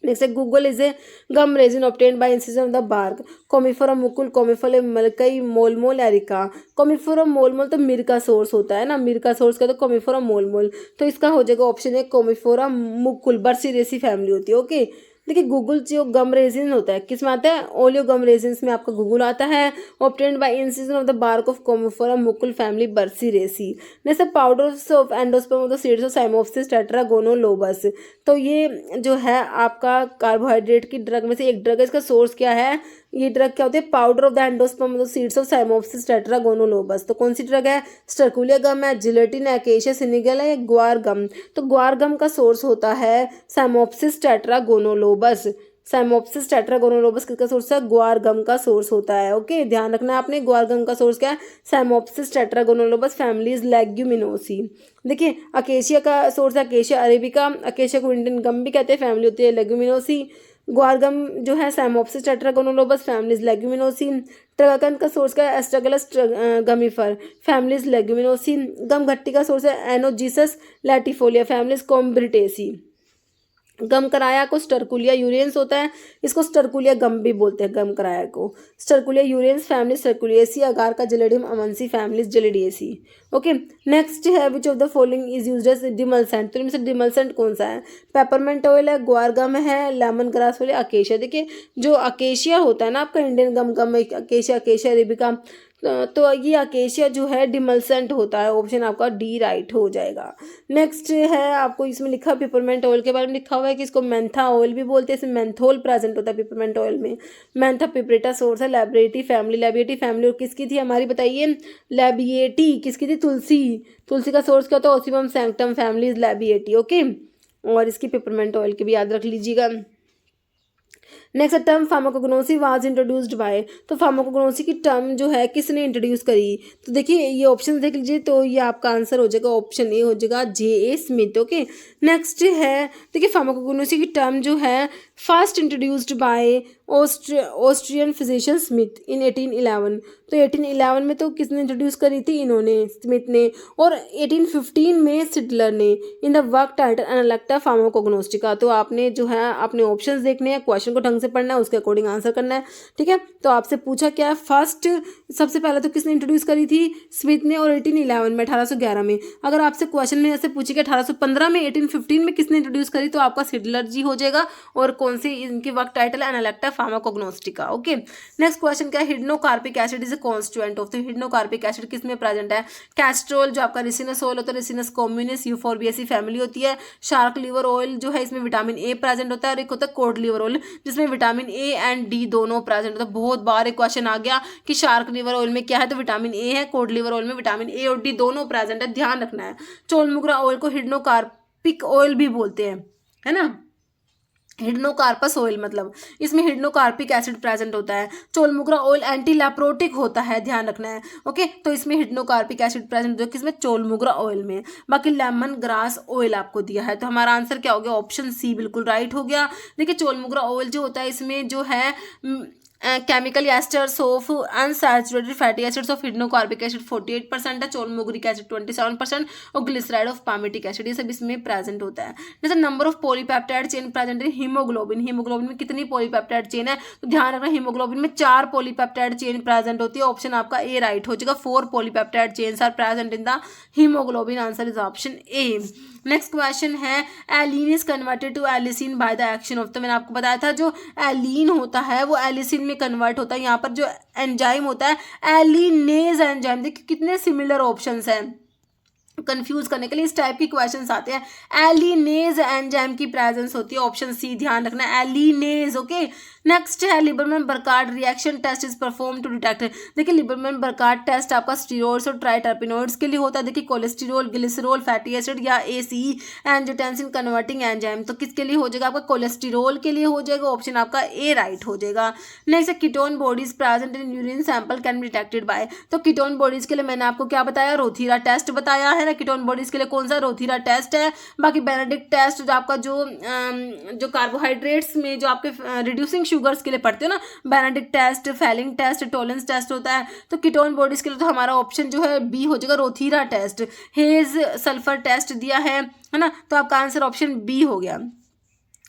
नेक्स्ट है guggul is a gum resin obtained by incision of the bark. Commiphora mukul, Commiphora मलकई, मोलमोल एरिका। कोमिफोरम मोलमोल तो मिर का सोर्स होता है ना, मिर का सोर्स का तो कोमिफोरम मोलमोल, तो इसका हो जाएगा ऑप्शन है कोमिफोरम मुकुल, बर्सीरेसी फैमिली होती है। ओके, देखिए गूगल जो गम रेजिन होता है किस में आता है? ओलियो गम रेजिन में आपका गूगल आता है। Obtained by incision of the bark of Commiphora mukul family Burseraceae. Next powders of endosperm of the seeds of Cyamopsis tetragonolobus, तो ये जो है आपका कार्बोहाइड्रेट की ड्रग में से एक ड्रग है। इसका सोर्स क्या है? ये ड्रग क्या होती है? Powder of the endosperm of the seeds of Cyamopsis tetragonolobus. तो कौन सी ड्रग है? स्टर्कुलिया गम है, जिलेटिन है, अकेशिया सिनिगल है, ग्वार गम। तो ग्वार गम का सोर्स होता है साइमोप्सिस टेट्रागोनोलोबस। साइमोप्सिस टेट्रागोनोलोबस किसका सोर्स है? ग्वार गम का सोर्स होता है। ओके, ध्यान रखना है आपने, ग्वार गम का सोर्स क्या है? साइमोप्सिस टेट्रागोनोलोबस फैमिलीज लेग्यूमिनोसी। देखिए अकेशिया का सोर्स है अकेशिया अरेबिका, अकेशिया को इंडियन गम भी कहते हैं, फैमिली होती है लेग्यूमिनोसी। ग्वारगम जो है साइमोप्सिस टेट्रागोनोलोबस फैमिलीज लेग्यूमिनोसी। ट्रगन का सोर्स का एस्ट्रगलस गमीफर फैमिलीज लेग्यूमिनोसी। गम घट्टी का सोर्स है एनोजीसस लैटिफोलिया फैमिलीज कॉम्ब्रिटेसी। गम कराया को स्टर्कुलिया यूरियंस होता है, इसको स्टर्कुलिया गम भी बोलते हैं गम कराया को। स्टर्कुलिया यूरियंस फैमिली स्टर्कुलिएसी। अगार का gelidium amansii families Gelidiaceae. Okay, next है which of the following is used as demulcent, तो इनमें से डिमल्सेंट कौन सा है? पेपरमेंट ऑयल है, ग्वार गम है, लेमन ग्रास ऑयल, अकेशिया। देखिए जो अकेशिया होता है ना आपका इंडियन गम अकेशिया, अकेशिया अरेबिका, तो ये अकेशिया जो है डिमल्सेंट होता है। ऑप्शन आपका डी राइट हो जाएगा। नेक्स्ट है आपको इसमें लिखा पेपरमेंट ऑयल के बारे में लिखा हुआ है कि इसको मेंथा ऑयल भी बोलते हैं। इसमें मेंथोल प्रेजेंट होता है पेपरमेंट ऑयल में। मेंथा पिपरेटा सोर्स है लैबिएटी फैमिली और किसकी थी हमारी बताइए? लैबिएटी किसकी थी? तुलसी का सोर्स क्या होता है? ओसिबम सैंक्टम फैमिली लैबिएटी। ओके, और इसकी पेपरमेंट ऑयल के भी याद रख लीजिएगा। Next term pharmacognosy was introduced by, तो फार्माकोग्नोसी की टर्म जो है किसने इंट्रोड्यूस करी? तो देखिए ये ऑप्शन देख लीजिए, तो ये आपका आंसर हो जाएगा ऑप्शन ए हो जाएगा J.A. स्मिथ। ओके, नेक्स्ट है देखिए फार्माकोग्नोसी की टर्म जो है first introduced by Austrian physician Smith in 1811। तो 1811 में तो किसने इंट्रोड्यूस करी थी, इन्होंने, स्मिथ ने। और 1815 में सिडलर ने। In the work title analecta pharmacognostica. तो आपने जो है अपने ऑप्शंस देखने हैं, क्वेश्चन को ढंग से पढ़ना है, उसके अकॉर्डिंग आंसर करना है, ठीक है। तो आपसे पूछा क्या, फर्स्ट सबसे पहले तो किसने इंट्रोड्यूस करी थी, स्मिथ ने, और 1811 में, 1811 में। अगर आपसे क्वेश्चन में ऐसे पूछे कि 1815 में, 1815 में किसने इंट्रोड्यूस करी, तो आपका सिडलर जी हो जाएगा। और कौन सी इनकी वर्क टाइटल है, analecta pharmacognostica. Okay, next question क्या है, hydnocarpic acid is a constituent of. तो हिडनोकार्पिक एसिड किसमें प्रेजेंट है, कैस्ट्रोल जो आपका रिसिनस ऑयल होता है, रिसिनस कॉम्युनिस, यूफोर्बिएसी फैमिली होती है। शार्क लीवर ऑयल जो है, इसमें विटामिन ए प्रेजेंट होता है। और एक होता है कोड लीवर ऑयल, जिसमें विटामिन ए एंड डी दोनों प्रेजेंट होता है। बहुत बार एक क्वेश्चन आ गया कि शार्क लीवर ऑयल में क्या है, तो विटामिन ए है, कोड लीवर ऑयल में विटामिन ए और डी दोनों प्रेजेंट है, ध्यान रखना है। चोलमुग्रा ऑयल को हिडनोकार्पिक ऑयल भी बोलते हैं, है ना, हिडनोकार्पस ऑयल, मतलब इसमें हिडनोकार्पिक एसिड प्रेजेंट होता है। चोलमुग्रा ऑयल एंटी लैप्रोटिक होता है, ध्यान रखना है। ओके, तो इसमें हिडनोकार्पिक एसिड प्रेजेंट होता है किसमें, चोलमुग्रा ऑयल में। बाकी लेमन ग्रास ऑयल आपको दिया है, तो हमारा आंसर क्या हो गया, ऑप्शन सी बिल्कुल राइट हो गया। देखिए चोलमुग्रा ऑयल जो होता है, इसमें जो है chemical esters of unsaturated fatty acids of hydnocarpic acid 48% है, चोलमुग्रिक एसिड 27% और ग्लिसराइड ऑफ पामेटिक एसिड, ये सब इसमें प्रेजेंट होता है। जैसे number of polypeptide chain present है, हीमोग्लोबिन, हीमोग्लोबिन में कितनी पॉलीपेप्टाइड चेन है, तो ध्यान रखना हीमोग्लोबिन में 4 पॉलीपेप्टाइड चेन प्रेजेंट होती है। ऑप्शन आपका ए राइट हो जाएगा, 4 polypeptide chains are present in the haemoglobin, answer is option A. Next question है, alliin is converted to allicin by the action of. तो मैंने आपको बताया था जो एलिन होता है वो एलिसिन में कन्वर्ट होता है। यहाँ पर जो एंजाइम होता है एलिनेज एंजाइम, देखिए कितने सिमिलर ऑप्शंस हैं कंफ्यूज करने के लिए, इस टाइप के क्वेश्चंस आते हैं। एलिनेज एंजाइम की प्रेजेंस होती है, ऑप्शन सी ध्यान रखना, एलिनेज। ओके, नेक्स्ट है Liebermann Burchard reaction test is perform to detect. देखिए लिबरमैन बर्कार्ड टेस्ट आपका स्टीरॉइड्स और ट्राइटर्पिनॉइड्स के लिए होता है। देखिए कोलेस्टेरॉल, ग्लिसरॉल, फैटी एसिड या एसी एंजियोटेंसिन कन्वर्टिंग एंजाइम, तो किसके लिए हो जाएगा, आपका कोलेस्टेरॉल के लिए हो जाएगा, ऑप्शन आपका ए राइट हो जाएगा। नेक्स्ट है ketone bodies present in urine sample can be detected by. तो कीटोन बॉडीज के लिए मैंने आपको क्या बताया, रोथीरा टेस्ट बताया है ना। कीटोन बॉडीज के लिए कौन सा, रोथीरा टेस्ट है। बाकी बेनेडिक्ट टेस्ट जो आपका जो कार्बोहाइड्रेट्स में जो आपके रिड्यूसिंग शुगर्स के लिए पढ़ते हो ना, Benedict test, Fehling test, Tollens test होता है। तो कीटोन बॉडीज के लिए तो हमारा ऑप्शन जो है बी हो जाएगा, रोथीरा टेस्ट। हेज सल्फर टेस्ट दिया है ना, तो आपका आंसर ऑप्शन बी हो गया।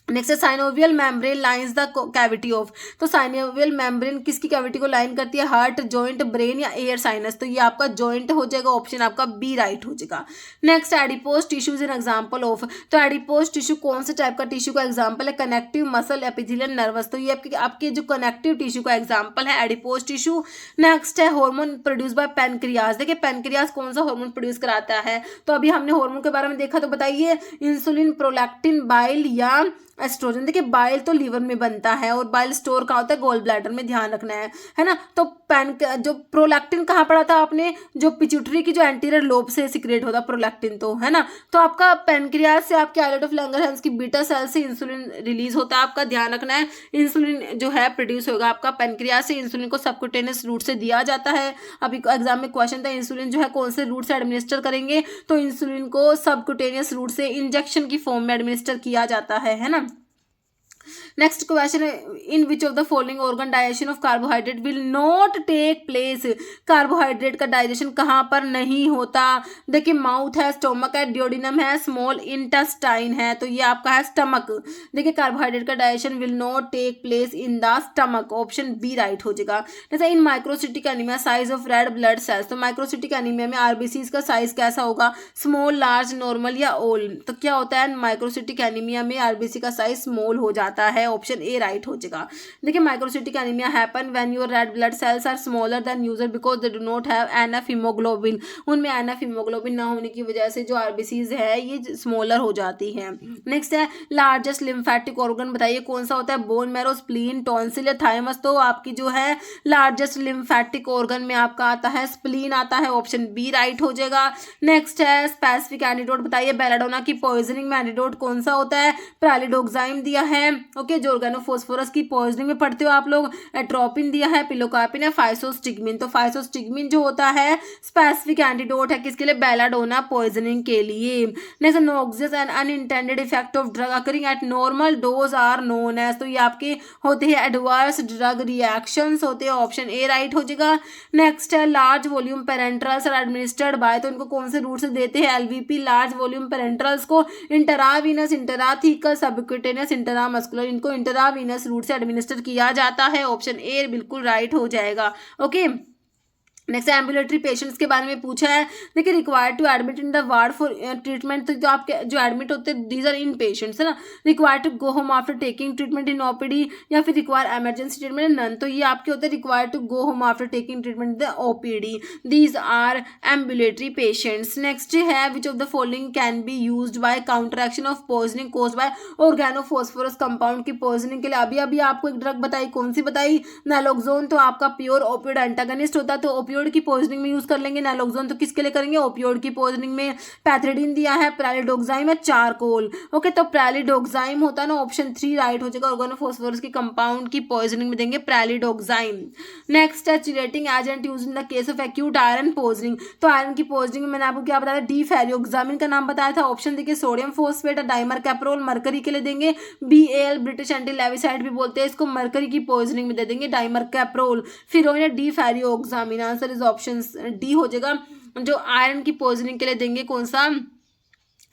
नेक्स्ट है synovial membrane lines the cavity of. तो साइनोवियल मेम्ब्रेन किसकी कैविटी को लाइन करती है, हार्ट, जॉइंट, ब्रेन या एयर साइनस, तो ये आपका जॉइंट हो जाएगा, ऑप्शन आपका बी राइट हो जाएगा। Next adipose tissue is an example of. तो एडिपोज टिश्यू कौन से टाइप का टिश्यू का एग्जांपल है, कनेक्टिव, मसल, एपिथेलियल, नर्वस, तो ये आपके जो कनेक्टिव टिश्यू का एग्जांपल है एडिपोज टिश्यू। नेक्स्ट है हार्मोन प्रोड्यूस बाय पेनक्रियाज। देखिए पेनक्रियाज कौन सा हार्मोन प्रोड्यूस कराता है, तो अभी हमने हार्मोन के बारे में देखा, तो बताइए इंसुलिन, प्रोलैक्टिन, बाइल या एस्ट्रोजन। देखिए बाइल तो लीवर में बनता है और बाइल स्टोर कहाँ होता है, गोल ब्लैडर में, ध्यान रखना है ना। तो जो प्रोलैक्टिन कहाँ पढ़ा था आपने, जो पिट्यूटरी की जो एंटीरियर लोब से सिक्रेट होता है प्रोलैक्टिन, तो है ना। तो आपका पेनक्रियाज से आपके आइलेट ऑफ लैंगरहैंस की बीटा सेल से इंसुलिन रिलीज होता है, आपका ध्यान रखना है। इंसुलिन जो है प्रोड्यूस होगा आपका पेनक्रियाज से, इंसुलिन को सबक्यूटेनियस रूट से दिया जाता है। अभी एग्जाम में क्वेश्चन था इंसुलिन जो है कौन से रूट से एडमिनिस्टर करेंगे, तो इंसुलिन को सबक्यूटेनियस रूट से इंजेक्शन की फॉर्म में एडमिनिस्टर किया जाता है ना। नेक्स्ट क्वेश्चन है, in which of the following organ digestion of carbohydrate will not take place. Carbohydrate का डाइजेशन कहाँ पर नहीं होता, देखिए माउथ है, स्टोमक है, ड्यूडेनम है, स्मॉल इंटेस्टाइन है, तो ये आपका है स्टमक। देखिए कार्बोहाइड्रेट का digestion will not take place in the stomach, option B right हो जाएगा। जैसे in microcytic anaemia size of red blood cells, तो माइक्रोसिटिक एनीमिया में आरबीसी का साइज कैसा होगा, स्मॉल, लार्ज, नॉर्मल या ऑल, तो क्या होता है माइक्रोसिटिक एनीमिया में आरबीसी का साइज स्मॉल हो जाता है, ऑप्शन ए राइट हो जाएगा। देखिए microcytic anaemia happen when your red blood cells are smaller than usual because they do not have enough haemoglobin. उनमें एनफ हीमोग्लोबिन ना होने की वजह से जो आरबीसीज है ये स्मॉलर हो जाती हैं। नेक्स्ट है लार्जेस्ट लिम्फेटिक ऑर्गन, बताइए कौन सा होता है, बोन मैरो, स्प्लीन, टॉन्सिल या थाइमस। तो आपकी जो है लार्जेस्ट लिम्फेटिक ऑर्गन में आपका आता है स्प्लीन आता है, ऑप्शन बी राइट हो जाएगा। नेक्स्ट है स्पेसिफिक एंटीडोट, बताइए बेलाडोना की पॉइजनिंग में एंटीडोट कौन सा होता है, पैलिडोक्साइम दिया है। Okay, okay. जो ऑर्गेनोफॉस्फोरस की पॉइजनिंग में पढ़ते हो आप लोग, एट्रोपिन दिया है, पिलोकार्पिन है, फाइसोस्टिग्मिन। तो फाइसोस्टिग्मिन जो होता है स्पेसिफिक एंटीडोट है किसके लिए, बेलाडोना पॉइजनिंग के लिए। Next, noxious and unintended effect of drug occurring at normal dose are known as. तो ये आपके होते हैं एडवर्स ड्रग रिएक्शंस होते हैं, ऑप्शन ए राइट हो जाएगा। नेक्स्ट है large volume parenterals are administered by, तो इनको कौन से रूट से देते हैं, एलवीपी लार्ज वॉल्यूम पेरेंट्रल्स को इंटरावीनस, इंटराथीकल, सबक्यूटेनियस, इंटरामस्कुलर, इनको इंटरावीनस रूट से एडमिनिस्टर किया जाता है, ऑप्शन ए बिल्कुल राइट हो जाएगा। ओके। नेक्स्ट एम्बुलेटरी पेशेंट्स के बारे में पूछा है। देखिए, required to admit in the ward for treatment, तो जो आपके जो एडमिट होते हैं दीज आर इन पेशेंट्स है ना। Required to go home after taking treatment in OPD या फिर रिक्वायर एमरजेंसी ट्रीटमेंट नन, तो ये आपके होते हैं required to go home after taking treatment in the OPD, these are ambulatory patients. Next है which of the following can be used by counter action of poisoning caused by organophosphorus compound की पॉइजनिंग के लिए। अभी अभी आपको एक ड्रग बताई, कौन सी बताई, नैलोक्सोन, तो आपका प्योर ओपियोड एंटागनिस्ट होता है, तो ओपियोड की पॉइजनिंग में यूज कर लेंगे। नैलोक्सोन तो किसके लिए करेंगे, ओपियोड की पॉइजनिंग में। पैथ्रिडीन दिया है, प्रेलिडोक्साइम है, चारकोल। ओके, तो प्रेलिडोक्साइम होता है ना, ऑप्शन 3 राइट हो जाएगा। ऑर्गेनोफॉस्फोरस की कंपाउंड की पॉइजनिंग में देंगे प्रेलिडोक्साइम। नेक्स्ट है chelating agent use in the case of acute iron poisoning, तो आयरन की पॉइजनिंग में मैंने आपको क्या बताया था, डीफेरियोक्सामिन का नाम बताया था। ऑप्शन देखिए सोडियम फोस्फेट, डाइमर कैप्रोल, मरकरी के लिए देंगे BAL, ब्रिटिश एंटी लेविसाइड भी बोलते हैं इसको, मरकरी की पॉइजनिंग में दे देंगे डाइमर कैप्रोल। फिर हो डीफेरियोक्सामिन, आंसर इज ऑप्शन डी हो जाएगा। जो आयरन की पॉइजनिंग के लिए देंगे कौन सा,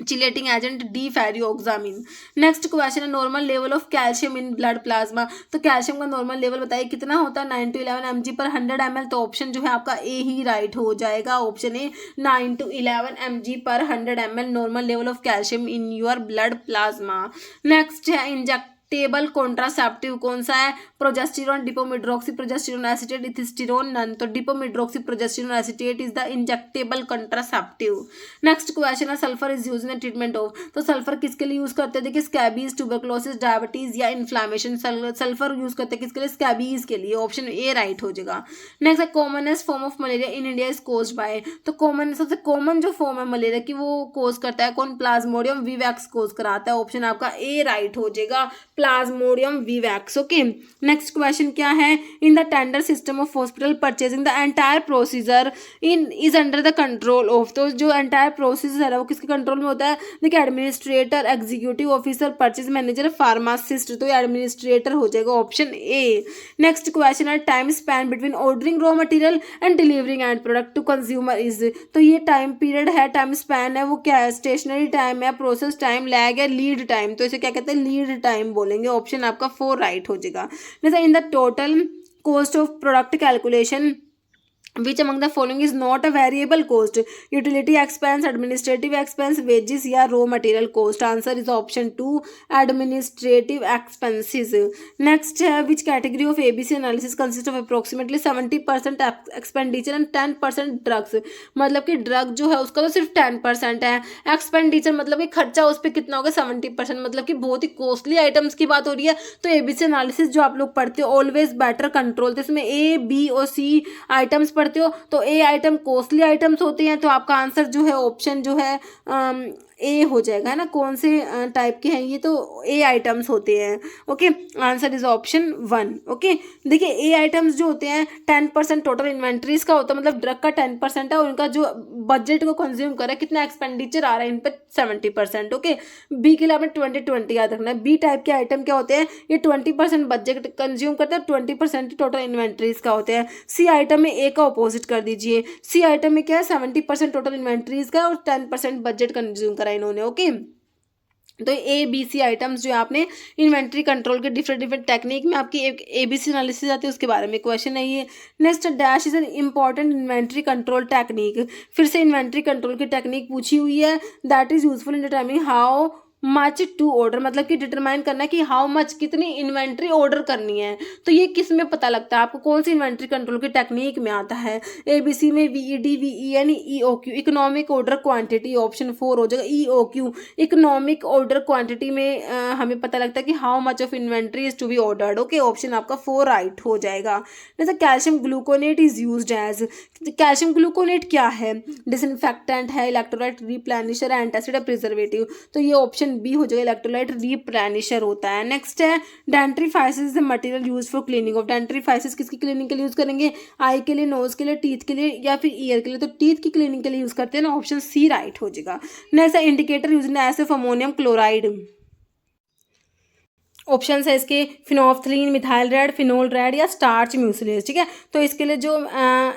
चिलेटिंग एजेंट डीफेरियोक्सामिन। नेक्स्ट क्वेश्चन है normal level of calcium in blood plasma, तो कैल्शियम का नॉर्मल लेवल बताइए कितना होता है, 9 to 11 mg पर 100 ml, तो ऑप्शन जो है आपका ए ही राइट हो जाएगा, ऑप्शन ए 9 to 11 mg पर 100 ml normal level of calcium in your blood plasma. Next है इंजेक्टेबल कॉन्ट्रासेप्टिव कौन सा है, progesterone, depomedroxy progesterone acetate, ethisterone none, तो depomedroxy progesterone acetate is the injectable contraceptive. Next question है sulphur is use in treatment of, तो सल्फर किसके लिए यूज करते हैं, देखिए स्कैबीज, ट्यूबरकुलोसिस, डायबिटीज या इन्फ्लामेशन, सल्फर यूज करते हैं किसके लिए, स्कैबीज के लिए, ऑप्शन ए राइट हो जाएगा। नेक्स्ट है commonest form of malaria in India is caused by, तो कॉमन सबसे कॉमन जो फॉर्म है मलेरिया की वो कोज करता है कौन, प्लाज्मोडियम विवैक्स कोज कराता है, ऑप्शन आपका ए राइट हो जाएगा, Plasmodium vivax. Okay. Next question क्या है, in the tender system of hospital purchasing the entire procedure in is under the control of, तो जो एंटायर प्रोसीजर है वो किसके कंट्रोल में होता है, देखिए administrator, executive officer, purchase manager, pharmacist, तो ये एडमिनिस्ट्रेटर हो जाएगा, ऑप्शन ए। नेक्स्ट क्वेश्चन है time span between ordering raw material and delivering and product to consumer is, तो ये टाइम पीरियड है, टाइम स्पैन है वो क्या है, स्टेशनरी टाइम है, प्रोसेस टाइम, लैग है, लीड टाइम, तो इसे क्या कहते हैं, लीड टाइम बोलेंगे, ऑप्शन आपका 4 राइट हो जाएगा। जैसे in the total cost of product calculation which among the following is not a variable cost, utility expense, administrative expense, wages या raw material cost, answer is option 2 administrative expenses। next है which category of ABC analysis consists of approximately 70% expenditure and 10% drugs, मतलब कि ड्रग जो है उसका तो सिर्फ 10% है, एक्सपेंडिचर मतलब कि खर्चा उस पर कितना होगा 70%, मतलब कि बहुत ही कॉस्टली आइटम्स की बात हो रही है। तो ABC एनालिसिस जो आप लोग पढ़ते हो ऑलवेज बेटर कंट्रोल, तो इसमें A B और C आइटम्स पढ़ते हो, तो ए आइटम कॉस्टली आइटम्स होते हैं, तो आपका आंसर जो है ऑप्शन जो है ए हो जाएगा, है ना। कौन से टाइप के हैं ये, तो ए आइटम्स होते हैं। Okay, answer is option 1। Okay, देखिए ए आइटम्स जो होते हैं 10% टोटल इन्वेंट्रीज का होता है, मतलब ड्रग का 10% है और उनका जो बजट को कंज्यूम कर रहा है कितना एक्सपेंडिचर आ रहा है इन पर 70%। ओके, बी के लिए आपने 20-20 याद रखना है। बी टाइप के आइटम क्या होते हैं, ये 20% बजट कंज्यूम करते हैं, 20% टोटल इन्वेंट्रीज का होते हैं। सी आइटम में ए का अपोजिट कर दीजिए, सी आइटम में क्या है 70% टोटल इन्वेंट्रीज का और 10% बजट कंज्यूम करा इन्होंने। ओके, तो ए बी सी आइटम्स जो आपने इन्वेंट्री कंट्रोल के डिफरेंट टेक्निक में आपकी एक ABC एनालिसिस आती है उसके बारे में क्वेश्चन है ये। Next dash is an important inventory control technique, फिर से इन्वेंट्री कंट्रोल की टेक्निक पूछी हुई है, that is useful in determining how much to order, मतलब कि डिटरमाइन करना है कि हाउ मच कितनी इन्वेंट्री ऑर्डर करनी है, तो ये किस में पता लगता है आपको, कौन सी इन्वेंट्री कंट्रोल की टेक्निक में आता है। ABC में VED VEN EOQ economic order quantity, option 4 हो जाएगा EOQ इकोनॉमिक ऑर्डर क्वांटिटी में हमें पता लगता है कि how much of inventory is to be ordered. Okay, option आपका 4 राइट हो जाएगा। जैसे calcium gluconate is used as, calcium gluconate क्या है, डिसइंफेक्टेंट है, इलेक्ट्रोलाइट रिप्लेनिशर, एंटासिड, प्रिजर्वेटिव, तो ये ऑप्शन ऑप्शन बी हो जाएगा इलेक्ट्रोलाइट रिप्लेनिशर होता है। नेक्स्ट है dentifrices is material use for cleaning of. Dentifrices किसकी क्लीनिंग के लिए यूज करेंगे? आई के लिए, नोज के लिए, टीथ के लिए या फिर ईयर के लिए। तो टीथ की क्लीनिंग के लिए यूज करते हैं ना, ऑप्शन सी राइट हो जाएगा। नेक्स्ट है indicator use in S of ammonium chloride. Option है इसके phenolphthalein, methyl red, phenol red या स्टार्च म्यूसिलेज। ठीक है, तो इसके लिए जो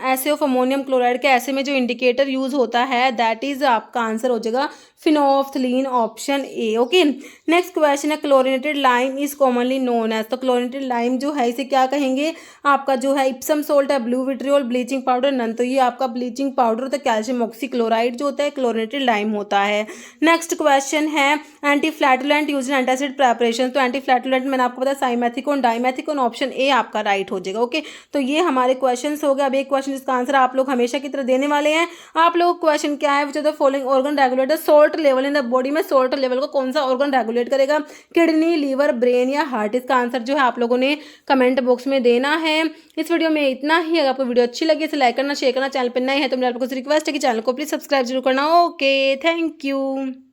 एसे ऑफ अमोनियम क्लोराइड के ऐसे में जो इंडिकेटर यूज होता है दैट इज आपका आंसर हो जाएगा phenolphthalein, option A. Okay, next question है chlorinated lime is commonly known as. तो क्लोरिनेटेड लाइम जो है इसे क्या कहेंगे? आपका जो है इप्सम सोल्ट है, blue vitriol, bleaching powder, none. तो ये आपका ब्लीचिंग पाउडर होता है। कैल्शियम ऑक्सीक्लोराइड जो होता है क्लोरिनेटेड लाइम होता है। नेक्स्ट क्वेश्चन है anti flatulent use in antacid preparation. तो एंटी फ्लैटुलेंट मैंने आपको बताया साइमेथिकोन, डाइमेथिकोन, ऑप्शन ए आपका राइट हो जाएगा। ओके, तो ये हमारे क्वेश्चन हो गए। अब एक क्वेश्चन जिसका आंसर आप लोग हमेशा की तरह देने वाले हैं। आप लोग क्वेश्चन क्या है? Which are the following organ regulator salt level in the body में सॉल्ट लेवल को कौन सा ऑर्गन रेगुलेट करेगा? किडनी, लीवर, ब्रेन या हार्ट? इसका आंसर जो है आप लोगों ने कमेंट बॉक्स में देना है। इस वीडियो में इतना ही। अगर आपको वीडियो अच्छी लगी तो लाइक करना, शेयर करना, चैनल पर नए हैं तो मेरे आपको रिक्वेस्ट है कि चैनल को प्लीज सब्सक्राइब जरूर करना। Okay, thank you.